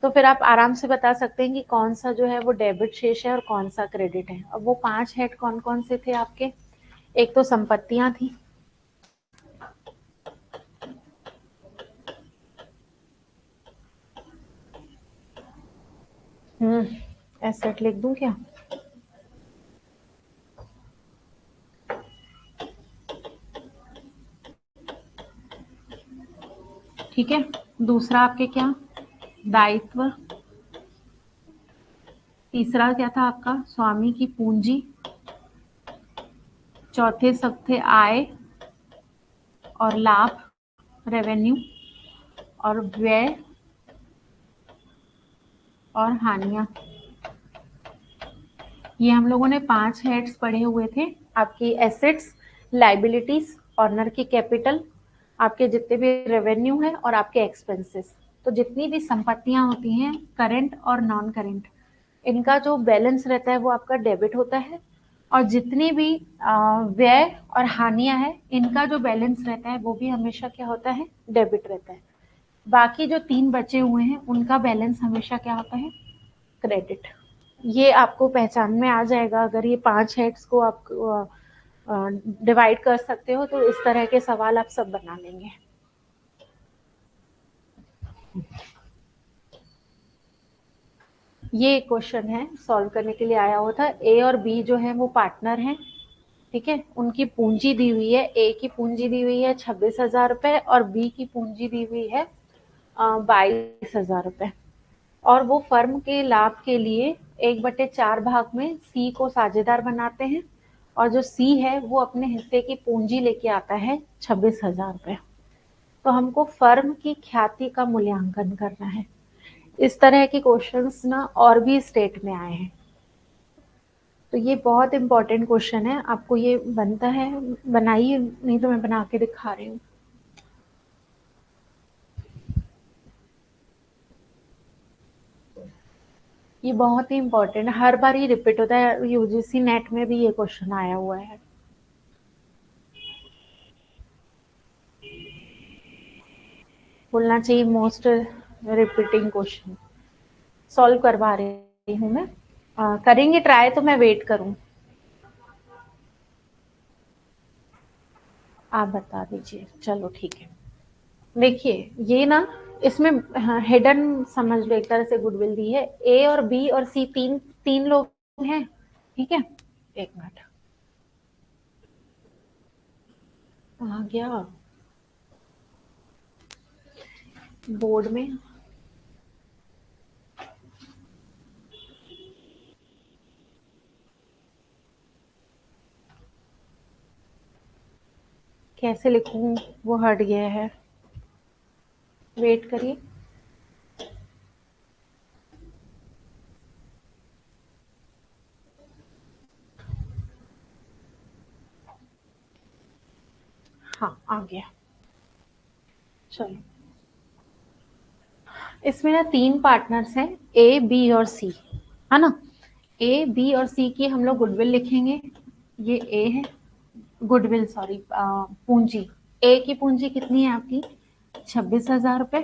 तो फिर आप आराम से बता सकते हैं कि कौन सा जो है वो डेबिट शेष है और कौन सा क्रेडिट है। अब वो 5 हेड कौन कौन से थे आपके? एक तो संपत्तियां थी, एसेट लिख दूं क्या? ठीक है। दूसरा आपके क्या? दायित्व। तीसरा क्या था आपका? स्वामी की पूंजी। चौथे सब थे आय और लाभ, रेवेन्यू। और व्यय और हानियां। ये हम लोगों ने 5 हेड्स पढ़े हुए थे। आपकी एसेट्स, लाइबिलिटीज, ऑनर की कैपिटल, आपके जितने भी रेवेन्यू है और आपके एक्सपेंसेस। तो जितनी भी संपत्तियां होती हैं, करंट और नॉन करंट, इनका जो बैलेंस रहता है वो आपका डेबिट होता है। और जितनी भी व्यय और हानियां हैं, इनका जो बैलेंस रहता है वो भी हमेशा क्या होता है? डेबिट रहता है। बाकी जो 3 बचे हुए हैं उनका बैलेंस हमेशा क्या होता है? क्रेडिट। ये आपको पहचान में आ जाएगा अगर ये 5 हेड्स को आप डिवाइड कर सकते हो, तो इस तरह के सवाल आप सब बना लेंगे। ये क्वेश्चन है सॉल्व करने के लिए आया हुआ था। ए और बी जो है वो पार्टनर हैं, ठीक है। उनकी पूंजी दी हुई है, ए की पूंजी दी हुई है 26,000 रुपए और बी की पूंजी दी हुई है 22,000 रुपए। और वो फर्म के लाभ के लिए 1/4 भाग में सी को साझेदार बनाते हैं और जो सी है वो अपने हिस्से की पूंजी लेके आता है 26,000 रुपए। तो हमको फर्म की ख्याति का मूल्यांकन करना है। इस तरह के क्वेश्चंस ना और भी स्टेट में आए हैं, तो ये बहुत इंपॉर्टेंट क्वेश्चन है। आपको ये बनता है, बनाइए, नहीं तो मैं बना के दिखा रही हूँ। ये बहुत ही इंपॉर्टेंट, हर बार ये रिपीट होता है, यूजीसी नेट में भी ये क्वेश्चन आया हुआ है। बोलना चाहिए मोस्ट रिपीटिंग क्वेश्चन। सॉल्व करवा रही हूँ मैं। करेंगे ट्राई तो मैं वेट करूँ। आप बता दीजिए, चलो ठीक है। देखिए ये ना, इसमें हिडन समझ लो, एक तरह से गुडविल दी है। ए और बी और सी, तीन तीन लोग हैं, ठीक है। एक मिनट, आ गया बोर्ड में। कैसे लिखूं, वो हट गया है, वेट करिए। हाँ आ गया, चलो। इसमें ना 3 पार्टनर्स हैं, ए बी और सी, है ना। ए बी और सी की हम लोग गुडविल लिखेंगे। ये ए है, गुडविल सॉरी, पूंजी। ए की पूंजी कितनी है आपकी? 26,000 रुपए।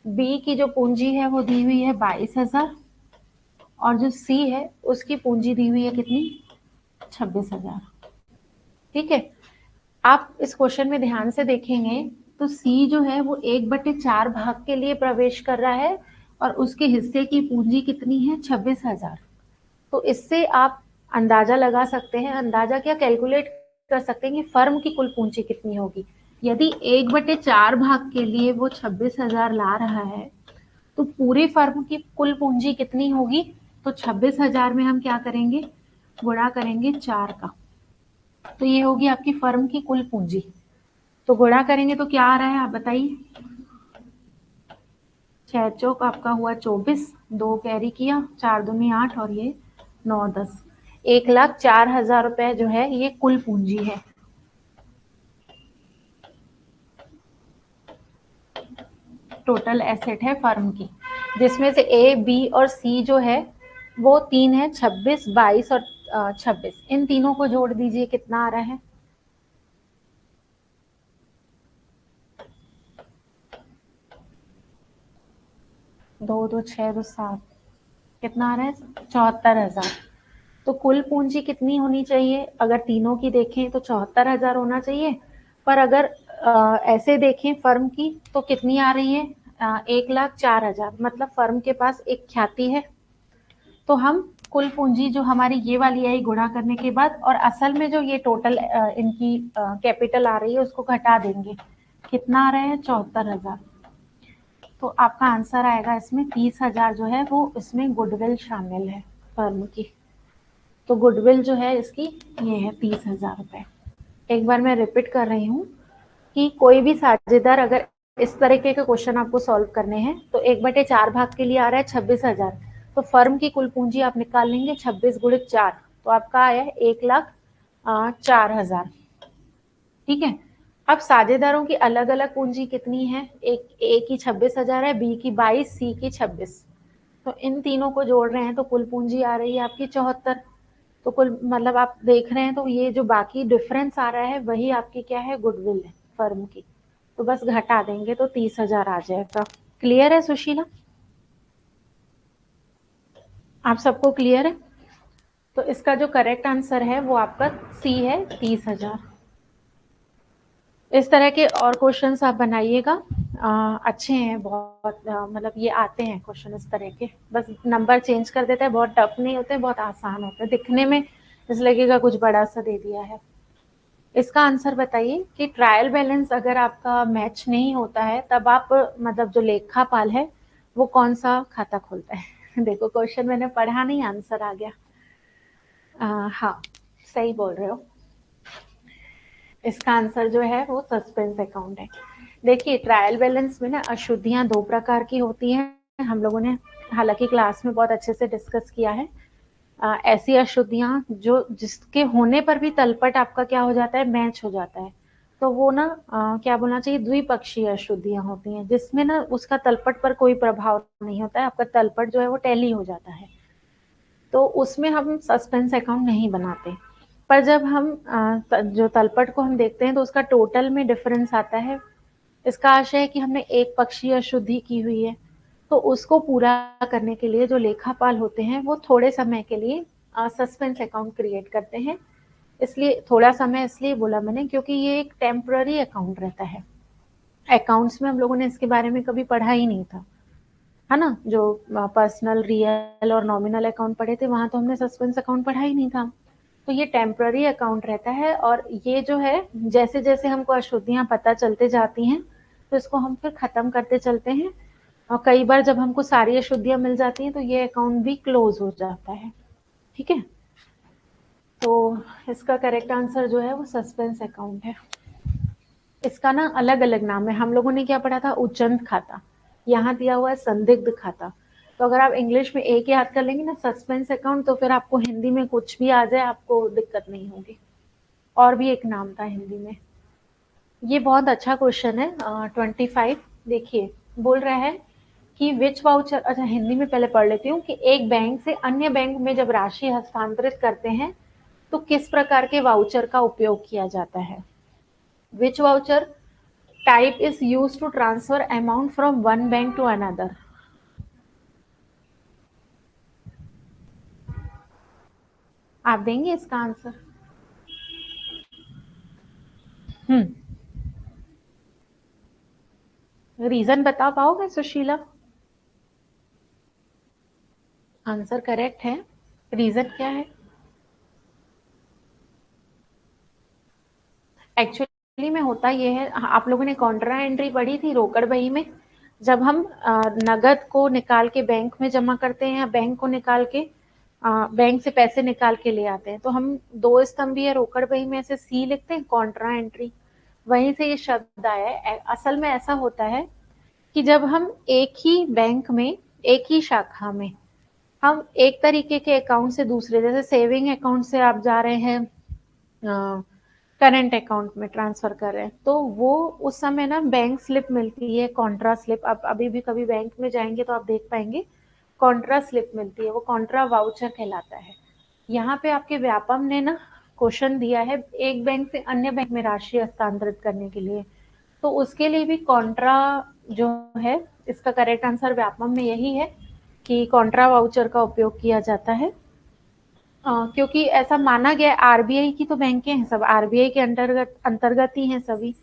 बी की जो पूंजी है वो दी हुई है 22,000। और जो सी है उसकी पूंजी दी हुई है कितनी? 26,000। ठीक है। आप इस क्वेश्चन में ध्यान से देखेंगे तो सी जो है वो 1/4 भाग के लिए प्रवेश कर रहा है और उसके हिस्से की पूंजी कितनी है? 26,000। तो इससे आप अंदाजा लगा सकते हैं, अंदाजा क्या, कैलकुलेट कर सकते हैं कि फर्म की कुल पूंजी कितनी होगी। यदि 1/4 भाग के लिए वो 26,000 ला रहा है तो पूरी फर्म की कुल पूंजी कितनी होगी? तो 26,000 में हम क्या करेंगे? गुणा करेंगे 4 का। तो ये होगी आपकी फर्म की कुल पूंजी। तो गुणा करेंगे तो क्या आ रहा है आप बताइए। 6 चौक आपका हुआ 24, 2 कैरी किया, 4 दूनी 8 और ये 9 10, 1,04,000 रुपए जो है ये कुल पूंजी है। टोटल एसेट है फर्म की, जिसमें से ए बी और सी जो है वो 3 है, 26 22 और 26। इन तीनों को जोड़ दीजिए कितना आ रहा है। 2 2 6 2 7, कितना आ रहा है 74,000। तो कुल पूंजी कितनी होनी चाहिए, अगर तीनों की देखें तो 74,000 होना चाहिए। पर अगर ऐसे देखें फर्म की तो कितनी आ रही है 1,04,000। मतलब फर्म के पास एक ख्याति है। तो हम कुल पूंजी जो हमारी ये वाली आई गुणा करने के बाद और असल में जो ये टोटल इनकी कैपिटल आ रही है उसको घटा देंगे। कितना आ रहा है 74,000। तो आपका आंसर आएगा इसमें 30,000 जो है वो इसमें गुडविल शामिल है फर्म की। तो गुडविल जो है इसकी ये है 30,000 रुपए। एक बार मैं रिपीट कर रही हूँ कि कोई भी साझेदार अगर इस तरीके के क्वेश्चन आपको सॉल्व करने हैं तो 1/4 भाग के लिए आ रहा है 26,000। तो फर्म की कुल पूंजी आप निकाल लेंगे 26 गुणित 4, तो आपका आया 1,04,000। ठीक है। अब साझेदारों की अलग अलग पूंजी कितनी है, एक ए की 26,000 है, बी की 22, सी की 26। तो इन तीनों को जोड़ रहे हैं तो कुल पूंजी आ रही है आपकी 74। तो कुल मतलब आप देख रहे हैं तो ये जो बाकी डिफरेंस आ रहा है वही आपकी क्या है गुडविल है फर्म की। तो बस घटा देंगे तो 30,000 आ जाएगा। क्लियर है सुशीला, आप सबको क्लियर है। तो इसका जो करेक्ट आंसर है वो आपका सी है 30,000। इस तरह के और क्वेश्चंस आप बनाइएगा, अच्छे हैं बहुत, मतलब ये आते हैं क्वेश्चन इस तरह के, बस नंबर चेंज कर देते हैं, बहुत टफ नहीं होते, बहुत आसान होते हैं दिखने में, इस लगेगा कुछ बड़ा सा दे दिया है। इसका आंसर बताइए कि ट्रायल बैलेंस अगर आपका मैच नहीं होता है तब आप मतलब जो लेखापाल है वो कौन सा खाता खोलता है। देखो क्वेश्चन मैंने पढ़ा नहीं, आंसर आ गया। हाँ, सही बोल रहे हो। इसका आंसर जो है वो सस्पेंस अकाउंट है। देखिए ट्रायल बैलेंस में ना अशुद्धियां 2 प्रकार की होती हैं, हम लोगों ने हालांकि क्लास में बहुत अच्छे से डिस्कस किया है। ऐसी अशुद्धियां जो जिसके होने पर भी तलपट आपका क्या हो जाता है मैच हो जाता है, तो वो ना क्या बोलना चाहिए द्विपक्षीय अशुद्धियां होती हैं, जिसमें ना उसका तलपट पर कोई प्रभाव नहीं होता है, आपका तलपट जो है वो टैली हो जाता है। तो उसमें हम सस्पेंस अकाउंट नहीं बनाते। पर जब हम जो तलपट को हम देखते हैं तो उसका टोटल में डिफरेंस आता है। इसका आशय है कि हमने एक पक्षीय अशुद्धि की हुई है, तो उसको पूरा करने के लिए जो लेखापाल होते हैं वो थोड़े समय के लिए सस्पेंस अकाउंट क्रिएट करते हैं। इसलिए थोड़ा समय इसलिए बोला मैंने क्योंकि ये एक टेम्पररी अकाउंट रहता है। अकाउंट्स में हम लोगों ने इसके बारे में कभी पढ़ा ही नहीं था, है ना। जो पर्सनल रियल और नॉमिनल अकाउंट पढ़े थे वहां तो हमने सस्पेंस अकाउंट पढ़ा ही नहीं था। तो ये टेम्पररी अकाउंट रहता है और ये जो है जैसे जैसे हमको अशुद्धियां पता चलते जाती हैं तो इसको हम फिर खत्म करते चलते हैं। और कई बार जब हमको सारी अशुद्धियां मिल जाती हैं तो ये अकाउंट भी क्लोज हो जाता है। ठीक है। तो इसका करेक्ट आंसर जो है वो सस्पेंस अकाउंट है। इसका ना अलग अलग नाम है, हम लोगों ने क्या पढ़ा था उच्चंत खाता, यहाँ दिया हुआ है संदिग्ध खाता। तो अगर आप इंग्लिश में एक याद कर लेंगे ना सस्पेंस अकाउंट तो फिर आपको हिंदी में कुछ भी आ जाए आपको दिक्कत नहीं होगी। और भी एक नाम था हिंदी में। ये बहुत अच्छा क्वेश्चन है 25। देखिए बोल रहा है कि विच वाउचर, अच्छा हिंदी में पहले पढ़ लेती हूँ कि एक बैंक से अन्य बैंक में जब राशि हस्तांतरित करते हैं तो किस प्रकार के वाउचर का उपयोग किया जाता है। विच voucher type is used to transfer amount from one bank to another। आप देंगे इसका आंसर। हम्म, रीजन बता पाओगे सुशीला। आंसर करेक्ट है, रीजन क्या है। एक्चुअली में होता ये है, आप लोगों ने कॉन्ट्रा एंट्री पढ़ी थी रोकड़ बही में, जब हम नगद को निकाल के बैंक में जमा करते हैं या बैंक को निकाल के बैंक से पैसे निकाल के ले आते हैं, तो हम दो स्तंभीय रोकड़ बही में ऐसे सी लिखते हैं, कॉन्ट्रा एंट्री, वहीं से ये शब्द आया है। असल में ऐसा होता है कि जब हम एक ही बैंक में, एक ही शाखा में, हम एक तरीके के अकाउंट से दूसरे, जैसे सेविंग अकाउंट से आप जा रहे हैं करंट अकाउंट में ट्रांसफर कर रहे हैं, तो वो उस समय ना बैंक स्लिप मिलती है, कॉन्ट्रा स्लिप। आप अभी भी कभी बैंक में जाएंगे तो आप देख पाएंगे कॉन्ट्रा स्लिप मिलती है, वो कॉन्ट्रा वाउचर कहलाता है। यहाँ पे आपके व्यापम ने ना क्वेश्चन दिया है एक बैंक से अन्य बैंक में राशि हस्तांतरित करने के लिए, तो उसके लिए भी कॉन्ट्रा जो है, इसका करेक्ट आंसर व्यापम में यही है कि कॉन्ट्रा वाउचर का उपयोग किया जाता है। क्योंकि ऐसा माना गया, आरबीआई की तो बैंकें हैं सब, आरबीआई के अंतर्गत अंतर्गत ही हैं सभी,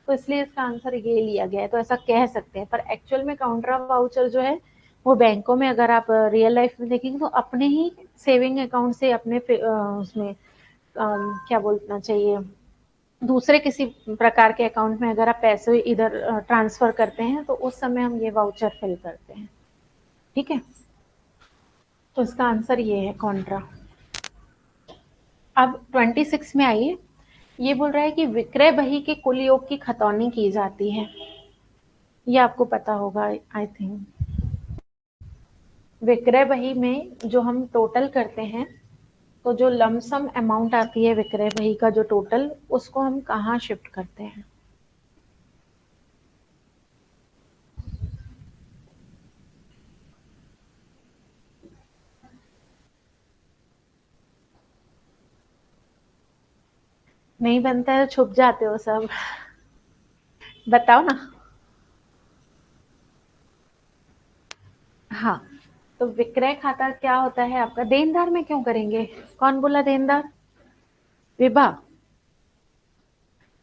तो इसलिए इसका आंसर ये लिया गया है, तो ऐसा कह सकते हैं। पर एक्चुअल में काउंटर वाउचर जो है वो बैंकों में, अगर आप रियल लाइफ में देखेंगे तो अपने ही सेविंग अकाउंट से अपने उसमें क्या बोलना चाहिए, दूसरे किसी प्रकार के अकाउंट में अगर आप पैसे इधर ट्रांसफर करते हैं तो उस समय हम ये वाउचर फिल करते हैं। ठीक है, तो इसका आंसर ये है कॉन्ट्रा। अब 26 में आइए, ये बोल रहा है कि विक्रय बही के कुल योग की खतौनी की जाती है। ये आपको पता होगा आई थिंक। विक्रय बही में जो हम टोटल करते हैं, तो जो लमसम अमाउंट आती है विक्रय बही का जो टोटल, उसको हम कहाँ शिफ्ट करते हैं? नहीं बनता है तो छुप जाते हो सब। बताओ ना। हाँ, तो विक्रय खाता क्या होता है आपका? देनदार में क्यों करेंगे? कौन बोला देनदार? विभा,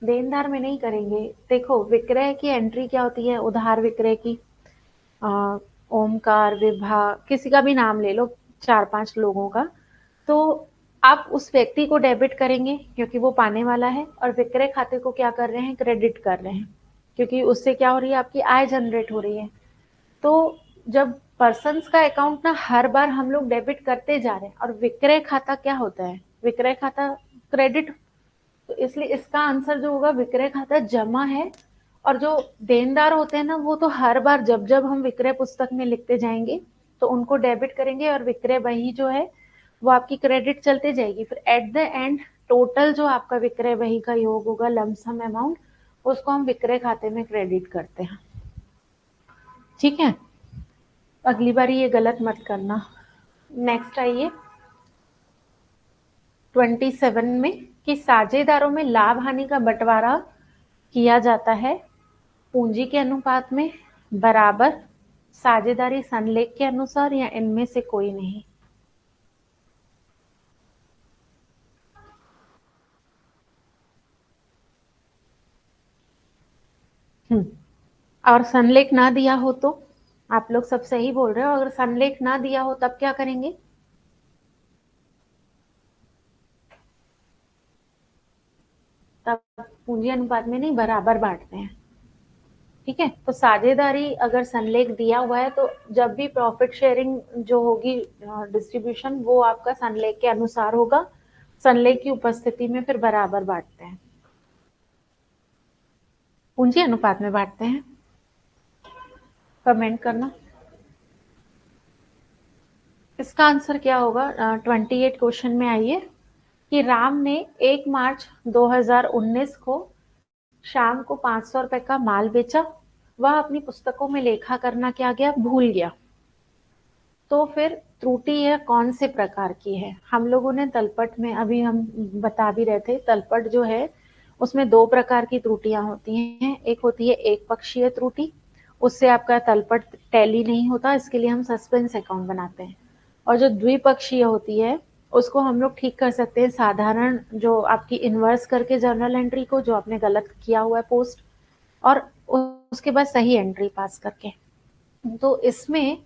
देनदार में नहीं करेंगे। देखो, विक्रय की एंट्री क्या होती है, उधार विक्रय की, ओमकार, विभा, किसी का भी नाम ले लो, 4-5 लोगों का, तो आप उस व्यक्ति को डेबिट करेंगे क्योंकि वो पाने वाला है, और विक्रय खाते को क्या कर रहे हैं, क्रेडिट कर रहे हैं, क्योंकि उससे क्या हो रही है, आपकी आय जनरेट हो रही है। तो जब पर्सन्स का अकाउंट ना हर बार हम लोग डेबिट करते जा रहे हैं, और विक्रय खाता क्या होता है, विक्रय खाता क्रेडिट, तो इसलिए इसका आंसर जो होगा विक्रय खाता जमा है। और जो देनदार होते हैं ना, वो तो हर बार जब जब हम विक्रय पुस्तक में लिखते जाएंगे तो उनको डेबिट करेंगे, और विक्रय बही जो है वो आपकी क्रेडिट चलते जाएगी। फिर एट द एंड टोटल जो आपका विक्रय बही का योग होगा, लमसम अमाउंट, उसको हम विक्रय खाते में क्रेडिट करते हैं। ठीक है, अगली बार ये गलत मत करना। नेक्स्ट आइए 27 में, कि साझेदारों में लाभ हानि का बंटवारा किया जाता है पूंजी के अनुपात में, बराबर, साझेदारी संलेख के अनुसार, या इनमें से कोई नहीं। और संलेख ना दिया हो तो? आप लोग सब सही बोल रहे हो, अगर संलेख ना दिया हो तब क्या करेंगे? तब पूंजी अनुपात में नहीं, बराबर बांटते हैं। ठीक है, तो साझेदारी अगर संलेख दिया हुआ है तो जब भी प्रॉफिट शेयरिंग जो होगी, डिस्ट्रीब्यूशन, वो आपका संलेख के अनुसार होगा, संलेख की उपस्थिति में फिर बराबर बांटते हैं, पूंजी अनुपात में बांटते हैं। कमेंट करना। इसका आंसर क्या होगा? 28 क्वेश्चन में आइए, कि राम ने 1 मार्च 2019 को शाम को 500 रुपए का माल बेचा, वह अपनी पुस्तकों में लेखा करना क्या गया, भूल गया। तो फिर त्रुटि यह कौन से प्रकार की है? हम लोगों ने तलपट में, अभी हम बता भी रहे थे, तलपट जो है उसमें दो प्रकार की त्रुटियां होती हैं। एक होती है एक पक्षीय त्रुटि, उससे आपका तलपट टैली नहीं होता, इसके लिए हम सस्पेंस अकाउंट बनाते हैं। और जो द्विपक्षीय होती है, उसको हम लोग ठीक कर सकते हैं साधारण, जो आपकी इन्वर्स करके जर्नल एंट्री को, जो आपने गलत किया हुआ है पोस्ट, और उसके बाद सही एंट्री पास करके। तो इसमें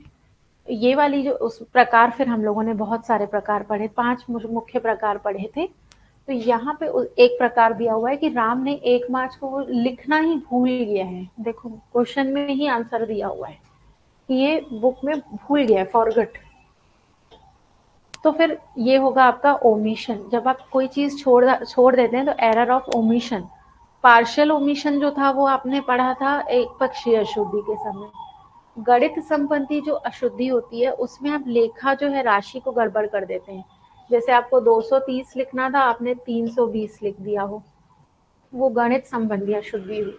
ये वाली जो उस प्रकार, फिर हम लोगों ने बहुत सारे प्रकार पढ़े, 5 मुख्य प्रकार पढ़े थे। तो यहाँ पे एक प्रकार दिया हुआ है कि राम ने 1 मार्च को लिखना ही भूल गया है। देखो, क्वेश्चन में ही आंसर दिया हुआ है कि ये बुक में भूल गया है, फॉरगट। तो फिर ये होगा आपका ओमिशन। जब आप कोई चीज छोड़ देते हैं तो error of omission. Partial omission जो था वो आपने पढ़ा था एक पक्षीय अशुद्धि के समय। गणित संबंधी जो अशुद्धि होती है उसमें आप लेखा जो है राशि को गड़बड़ कर देते हैं। जैसे आपको 230 लिखना था, आपने 320 लिख दिया हो, वो गणित संबंधी अशुद्धि हुई।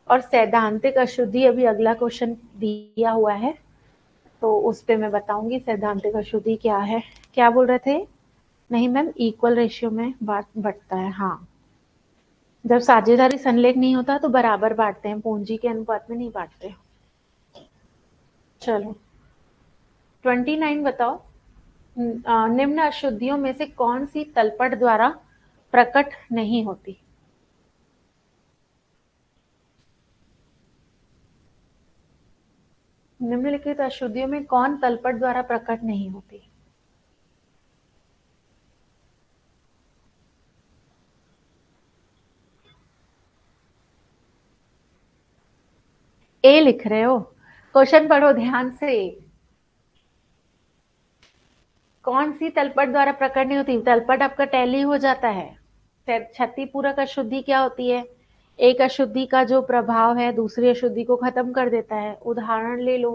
और सैद्धांतिक अशुद्धि अभी अगला क्वेश्चन दिया हुआ है, तो उस पे मैं बताऊंगी सैद्धांतिक अशुद्धि क्या है। क्या बोल रहे थे? नहीं मैम, इक्वल रेशियो में बढ़ता है। हाँ, जब साझेदारी संलेख नहीं होता तो बराबर बांटते हैं, पूंजी के अनुपात में नहीं बांटते। चलो 29 बताओ। निम्न अशुद्धियों में से कौन सी तलपट द्वारा प्रकट नहीं होती? निम्नलिखित अशुद्धियों में कौन तलपट द्वारा प्रकट नहीं होती? ए लिख रहे हो? क्वेश्चन पढ़ो ध्यान से। कौन सी तलपट द्वारा प्रकट नहीं होती? तलपट आपका टैली हो जाता है। क्षतिपूरक अशुद्धि क्या होती है? एक अशुद्धि का जो प्रभाव है दूसरी अशुद्धि को खत्म कर देता है। उदाहरण ले लो,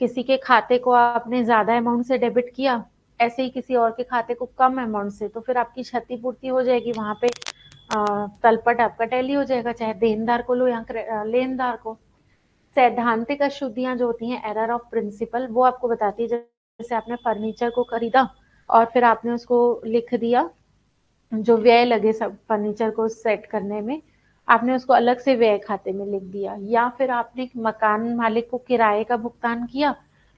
किसी के खाते को आपने ज्यादा अमाउंट से डेबिट किया, ऐसे ही किसी और के खाते को कम अमाउंट से, तो फिर आपकी क्षतिपूर्ति हो जाएगी। वहां पे तलपट आपका टैली हो जाएगा, चाहे देनदार को लो या लेनदार को। सैद्धांतिक अशुद्धियां जो होती हैं, एरर ऑफ प्रिंसिपल, वो आपको बताती है जैसे आपने फर्नीचर को खरीदा और फिर आपने उसको लिख दिया, जो व्यय लगे सब फर्नीचर को सेट करने में, आपने उसको अलग से व्यय खाते में लिख दिया। या फिर आपने मकान मालिक को किराए का भुगतान किया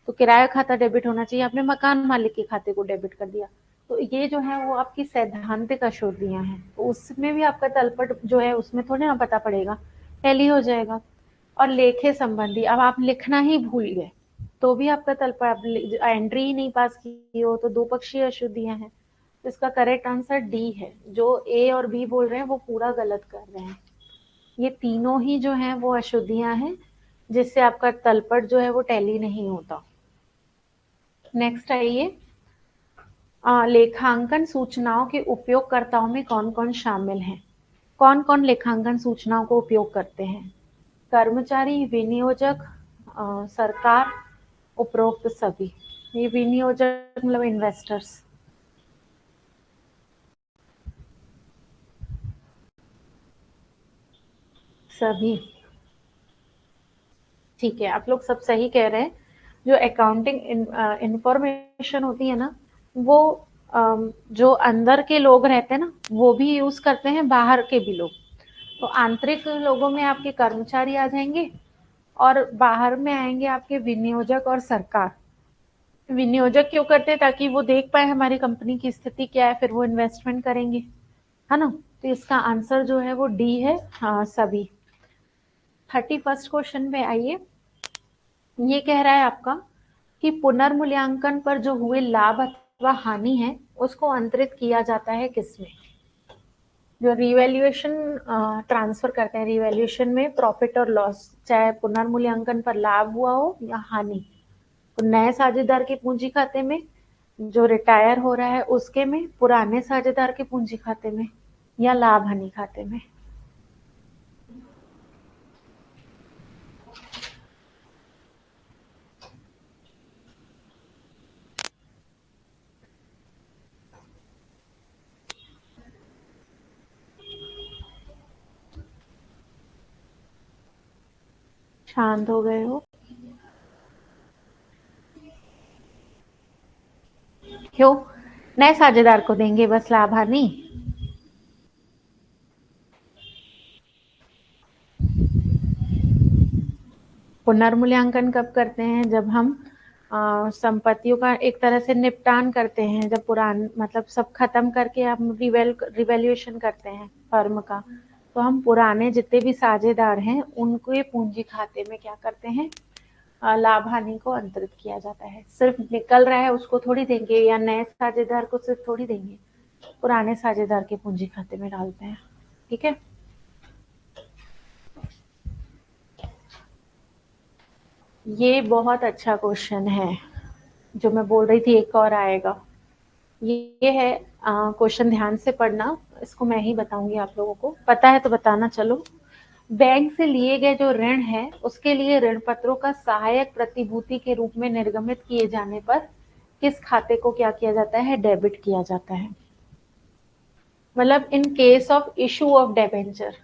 तो किराया खाता डेबिट होना चाहिए, आपने मकान मालिक के खाते को डेबिट कर दिया। तो ये जो है वो आपकी सैद्धांतिक अशुद्धियां हैं, तो उसमें भी आपका तलपट जो है उसमें थोड़ी ना पता पड़ेगा, टैली हो जाएगा। और लेखे संबंधी, अब आप लिखना ही भूल गए तो भी आपका तलपट, एंट्री ही नहीं पास की हो, तो दो पक्षीय अशुद्धियां हैं। तो इसका करेक्ट आंसर डी है। जो ए और बी बोल रहे हैं वो पूरा गलत कर रहे हैं। ये तीनों ही जो हैं वो अशुद्धियां हैं जिससे आपका तलपट जो है वो टैली नहीं होता। नेक्स्ट आइए, लेखांकन सूचनाओं के उपयोगकर्ताओं में कौन कौन शामिल हैं? कौन कौन लेखांकन सूचनाओं को उपयोग करते हैं? कर्मचारी, विनियोजक, सरकार, उपरोक्त सभी। ये विनियोजक मतलब इन्वेस्टर्स। सभी। ठीक है, आप लोग सब सही कह रहे हैं। जो अकाउंटिंग इंफॉर्मेशन होती है ना, वो जो अंदर के लोग रहते हैं ना वो भी यूज करते हैं, बाहर के भी लोग। तो आंतरिक लोगों में आपके कर्मचारी आ जाएंगे और बाहर में आएंगे आपके विनियोजक और सरकार। विनियोजक क्यों करते हैं? ताकि वो देख पाए हमारी कंपनी की स्थिति क्या है, फिर वो इन्वेस्टमेंट करेंगे, है ना। तो इसका आंसर जो है वो डी है, हाँ सभी। 31 क्वेश्चन में आइए। ये कह रहा है आपका कि पुनर्मूल्यांकन पर जो हुए लाभ अथवा हानि है उसको अंतरित किया जाता है किसमें? जो रिवैल्यूएशन ट्रांसफर करते हैं, रिवैल्यूएशन में प्रॉफिट और लॉस, चाहे पुनर्मूल्यांकन पर लाभ हुआ हो या हानि, तो नए साझेदार के पूंजी खाते में, जो रिटायर हो रहा है उसके में, पुराने साझेदार के पूंजी खाते में, या लाभ हानि खाते में। शांत हो गए हो? क्यों? नए साझेदार को देंगे बस लाभ हानि? पुनर्मूल्यांकन कब करते हैं? जब हम संपत्तियों का एक तरह से निपटान करते हैं, जब पुरान मतलब सब खत्म करके हम रिवैल्यूएशन करते हैं फर्म का, तो हम पुराने जितने भी साझेदार हैं उनको पूंजी खाते में क्या करते हैं, लाभ हानि को अंतरित किया जाता है। सिर्फ निकल रहा है उसको थोड़ी देंगे, या नए साझेदार को सिर्फ थोड़ी देंगे, पुराने साझेदार के पूंजी खाते में डालते हैं। ठीक है, ये बहुत अच्छा क्वेश्चन है। जो मैं बोल रही थी एक और आएगा। ये है क्वेश्चन, ध्यान से पढ़ना, इसको मैं ही बताऊंगी, आप लोगों को पता है तो बताना। चलो, बैंक से लिए गए जो ऋण है उसके लिए ऋण पत्रों का सहायक प्रतिभूति के रूप में निर्गमित किए जाने पर किस खाते को क्या किया जाता है, डेबिट किया जाता है। मतलब in case of issue of debenture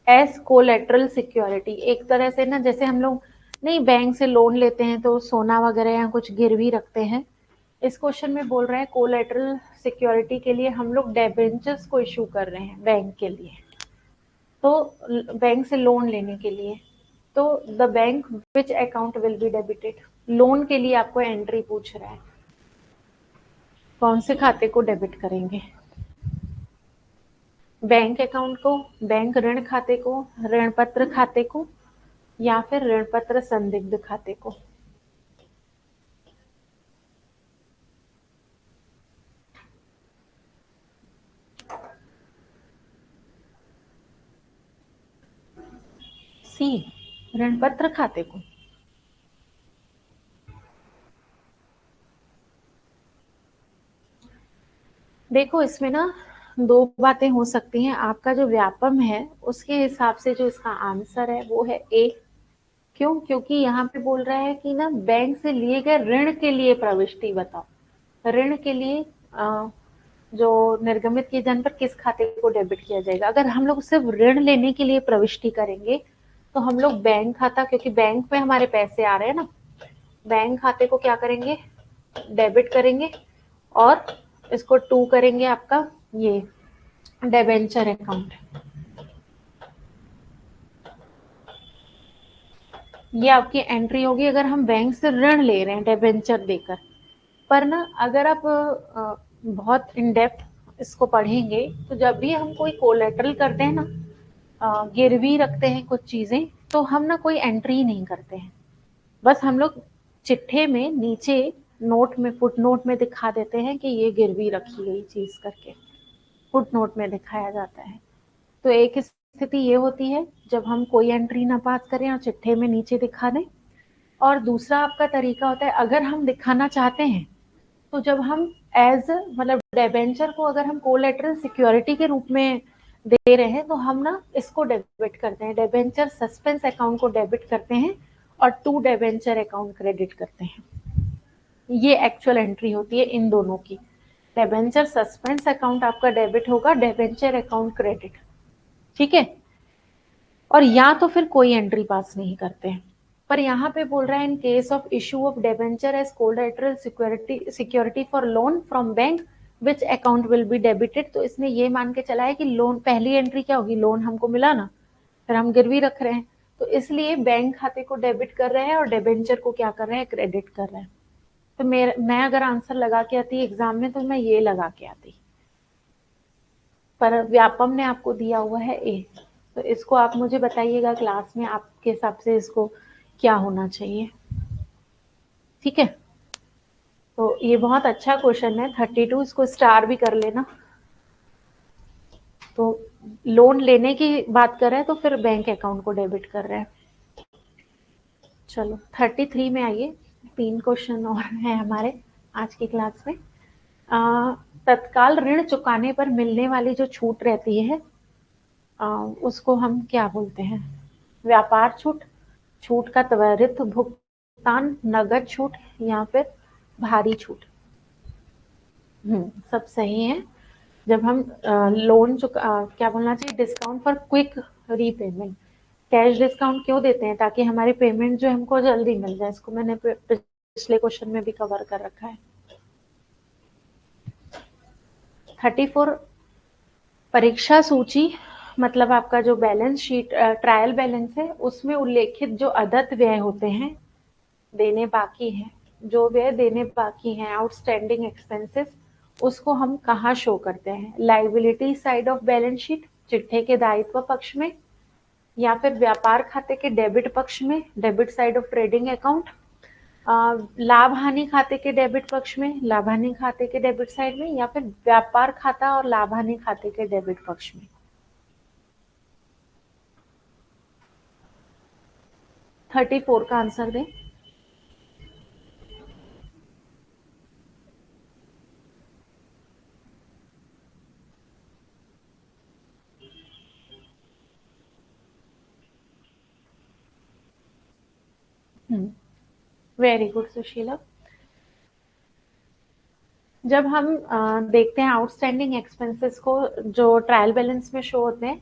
as collateral security, एक तरह से ना, जैसे हम लोग नहीं बैंक से लोन लेते हैं तो सोना वगैरह या कुछ गिरवी रखते हैं, इस क्वेश्चन में बोल रहे हैं कोलेटरल सिक्योरिटी के लिए हम लोग डेबेंचर्स को इशू कर रहे हैं बैंक के लिए, तो बैंक से लोन लेने के लिए, तो the bank which account will be debited, loan के लिए आपको एंट्री पूछ रहा है, कौन से खाते को डेबिट करेंगे, बैंक अकाउंट को, बैंक ऋण खाते को, ऋण पत्र खाते को, या फिर ऋण पत्र संदिग्ध खाते को। सी, ऋण पत्र खाते को। देखो इसमें ना दो बातें हो सकती हैं, आपका जो व्यापम है उसके हिसाब से जो इसका आंसर है वो है ए। क्यों? क्योंकि यहाँ पे बोल रहा है कि ना बैंक से लिए गए ऋण के लिए प्रविष्टि बताओ, ऋण के लिए जो निर्गमित किए जाने पर किस खाते को डेबिट किया जाएगा। अगर हम लोग सिर्फ ऋण लेने के लिए प्रविष्टि करेंगे तो हम लोग बैंक खाता, क्योंकि बैंक में हमारे पैसे आ रहे हैं ना, बैंक खाते को क्या करेंगे, डेबिट करेंगे, और इसको टू करेंगे आपका ये डेबेंचर अकाउंट। ये आपकी एंट्री होगी अगर हम बैंक से ऋण ले रहे हैं डेबेंचर देकर। पर ना अगर आप बहुत इन डेप्थ इसको पढ़ेंगे तो जब भी हम कोई कोलेटरल करते हैं ना, गिरवी रखते हैं कुछ चीजें, तो हम ना कोई एंट्री नहीं करते हैं, बस हम लोग चिट्ठे में नीचे नोट में, फुट नोट में दिखा देते हैं कि ये गिरवी रखी गई चीज करके, फुट नोट में दिखाया जाता है। तो एक स्थिति ये होती है जब हम कोई एंट्री ना पास करें और चिट्ठे में नीचे दिखा दें, और दूसरा आपका तरीका होता है अगर हम दिखाना चाहते हैं तो जब हम एज मतलब डेबेंचर को अगर हम कोलेटरल सिक्योरिटी के रूप में दे रहे हैं तो हम ना इसको डेबिट करते हैं, डेबेंचर सस्पेंस अकाउंट को डेबिट करते हैं और टू डेबेंचर अकाउंट क्रेडिट करते हैं। ये एक्चुअल एंट्री होती है इन दोनों की। डेबेंचर सस्पेंस अकाउंट आपका डेबिट होगा, डेबेंचर अकाउंट क्रेडिट, ठीक है। और या तो फिर कोई एंट्री पास नहीं करते हैं। पर यहाँ पे बोल रहा है in case of issue of debenture as collateral security security for loan from bank which account will be debited, तो इसने ये मान के चला है कि लोन, पहली एंट्री क्या होगी, लोन हमको मिला ना, फिर हम गिरवी रख रहे हैं, तो इसलिए बैंक खाते को डेबिट कर रहे हैं और डेबेंचर को क्या कर रहे हैं, क्रेडिट कर रहे हैं। तो मैं अगर आंसर लगा के आती एग्जाम में तो मैं ये लगा के आती, पर व्यापम ने आपको दिया हुआ है ए। तो इसको आप मुझे बताइएगा क्लास में आपके हिसाब से इसको क्या होना चाहिए, ठीक है। तो ये बहुत अच्छा क्वेश्चन है 32, इसको स्टार भी कर लेना। तो लोन लेने की बात कर रहे हैं तो फिर बैंक अकाउंट को डेबिट कर रहे हैं। चलो 33 में आइए, 3 क्वेश्चन और हैं हमारे आज की क्लास में। तत्काल ऋण चुकाने पर मिलने वाली जो छूट रहती है उसको हम क्या बोलते हैं, व्यापार छूट, छूट का त्वरित भुगतान, नगद छूट, या फिर भारी छूट। सब सही है। जब हम लोन क्या बोलना चाहिए, discount for quick repayment, cash discount क्यों देते हैं, ताकि हमारी पेमेंट जो हमको जल्दी मिल जाए। इसको मैंने पिछले क्वेश्चन में भी कवर कर रखा है। 34, परीक्षा सूची मतलब आपका जो बैलेंस शीट ट्रायल बैलेंस है उसमें उल्लेखित जो अदत्त व्यय होते हैं, देने बाकी हैं, जो व्यय देने बाकी हैं, आउटस्टैंडिंग एक्सपेंसेस, उसको हम कहाँ शो करते हैं, liability side of balance sheet, चिट्ठे के दायित्व पक्ष में, या फिर व्यापार खाते के डेबिट पक्ष में, debit side of trading account, लाभ हानि खाते के डेबिट पक्ष में, लाभ हानि खाते के डेबिट साइड में, या फिर व्यापार खाता और लाभ हानि खाते के डेबिट पक्ष में। 34 का आंसर दें। Very good Sushila. जब हम देखते हैं आउटस्टैंडिंग एक्सपेंसेस को, जो ट्रायल बैलेंस में शो होते हैं,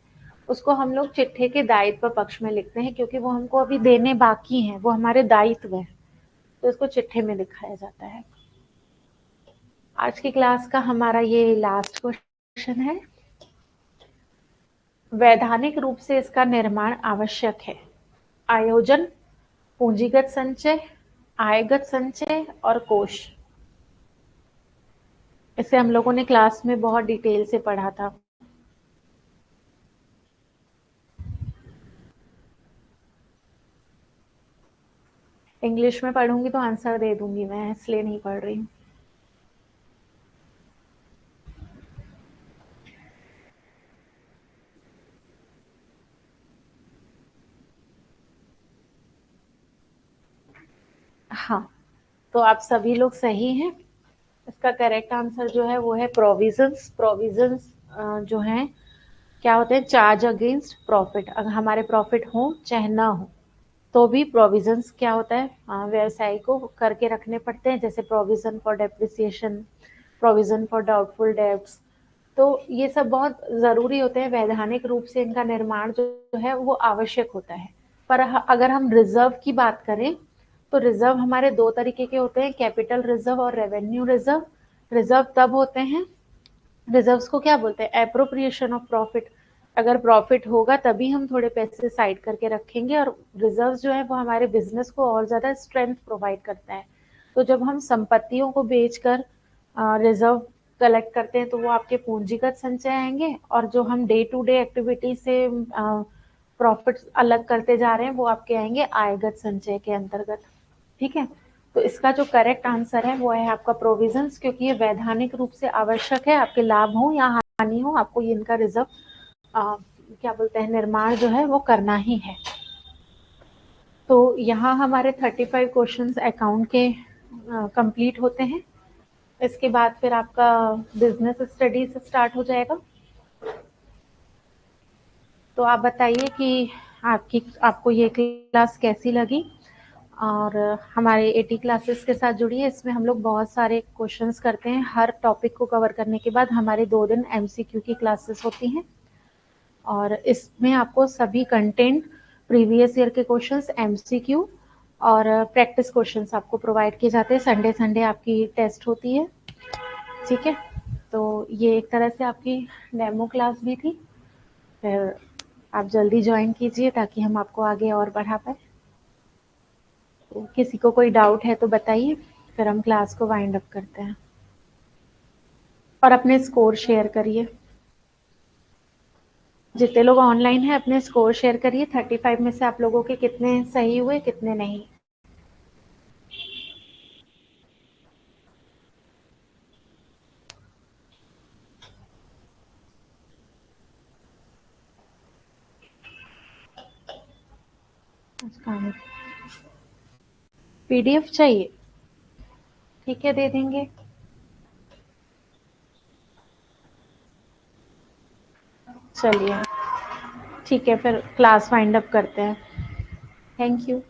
उसको हम लोग चिट्ठे के दायित्व पक्ष में लिखते हैं, क्योंकि वो हमको अभी देने बाकी हैं, वो हमारे दायित्व हैं, तो इसको चिट्ठे में दिखाया जाता है। आज की क्लास का हमारा ये लास्ट क्वेश्चन है। वैधानिक रूप से इसका निर्माण आवश्यक है। आयोजन, पूंजीगत संचय, आयगत संचय और कोष। इसे हम लोगों ने क्लास में बहुत डिटेल से पढ़ा था। इंग्लिश में पढ़ूंगी तो आंसर दे दूंगी, मैं इसलिए नहीं पढ़ रही हूँ। हाँ, तो आप सभी लोग सही हैं। इसका करेक्ट आंसर जो है वो है प्रोविजंस। प्रोविजंस जो हैं क्या होते हैं? Charge against profit. अगर हमारे प्रॉफिट हो चाहे ना हो, तो भी प्रोविजंस क्या होता है? व्यवसाय को करके रखने पड़ते हैं, जैसे provision for depreciation, provision for doubtful debts. तो ये सब बहुत ज़रूरी होते हैं। वैधानिक रूप से इनका निर्माण जो है वो आवश्यक होता है। पर अगर हम रिजर्व की बात करें, तो रिजर्व हमारे दो तरीके के होते हैं, कैपिटल रिजर्व और रेवेन्यू रिजर्व। रिजर्व तब होते हैं, रिजर्व्स को क्या बोलते हैं? Appropriation of profit. अगर प्रॉफिट होगा तभी हम थोड़े पैसे साइड करके रखेंगे, और रिजर्व्स जो है वो हमारे बिजनेस को और ज़्यादा स्ट्रेंथ प्रोवाइड करता है। तो जब हम संपत्तियों को बेचकर रिजर्व कलेक्ट करते हैं, तो वो आपके पूंजीगत संचय आएंगे, और जो हम डे टू डे एक्टिविटी से प्रॉफिट अलग करते जा रहे हैं, वो आपके आएंगे आयगत संचय के अंतर्गत। ठीक है, तो इसका जो करेक्ट आंसर है वो है आपका प्रोविजंस, क्योंकि ये वैधानिक रूप से आवश्यक है। आपके लाभ हो या हानि हो, आपको ये इनका रिजर्व क्या बोलते हैं, निर्माण जो है वो करना ही है। तो यहाँ हमारे 35 क्वेश्चंस अकाउंट के कंप्लीट होते हैं। इसके बाद फिर आपका बिजनेस स्टडीज स्टार्ट हो जाएगा। तो आप बताइए कि आपको ये क्लास कैसी लगी, और हमारे 80 क्लासेस के साथ जुड़िए। इसमें हम लोग बहुत सारे क्वेश्चंस करते हैं। हर टॉपिक को कवर करने के बाद हमारे 2 दिन एमसीक्यू की क्लासेस होती हैं, और इसमें आपको सभी कंटेंट, प्रीवियस ईयर के क्वेश्चंस, एमसीक्यू और प्रैक्टिस क्वेश्चंस आपको प्रोवाइड किए जाते हैं। संडे संडे आपकी टेस्ट होती है। ठीक है, तो ये एक तरह से आपकी डेमो क्लास भी थी। फिर आप जल्दी ज्वाइन कीजिए ताकि हम आपको आगे और बढ़ा पाए। तो किसी को कोई डाउट है तो बताइए, फिर हम क्लास को वाइंड अप करते हैं। और अपने स्कोर शेयर करिए। जितने लोग ऑनलाइन हैं अपने स्कोर शेयर करिए। 35 में से आप लोगों के कितने सही हुए, कितने नहीं। पीडीएफ चाहिए? ठीक है, दे देंगे। चलिए ठीक है, फिर क्लास वाइंड अप करते हैं। Thank you.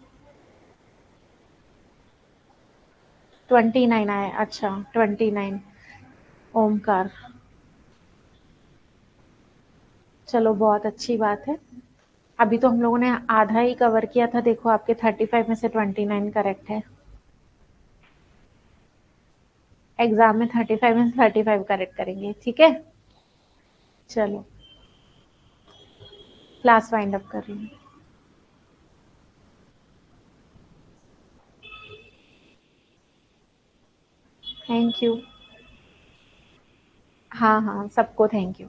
29 आए? अच्छा, 29। ओमकार, चलो बहुत अच्छी बात है। अभी तो हम लोगों ने आधा ही कवर किया था। देखो आपके 35 में से 29 करेक्ट है। एग्जाम में 35 में से 35 करेक्ट करेंगे। ठीक है, चलो क्लास वाइंड अप कर रही हूँ। Thank you. हाँ हाँ, सबको थैंक यू।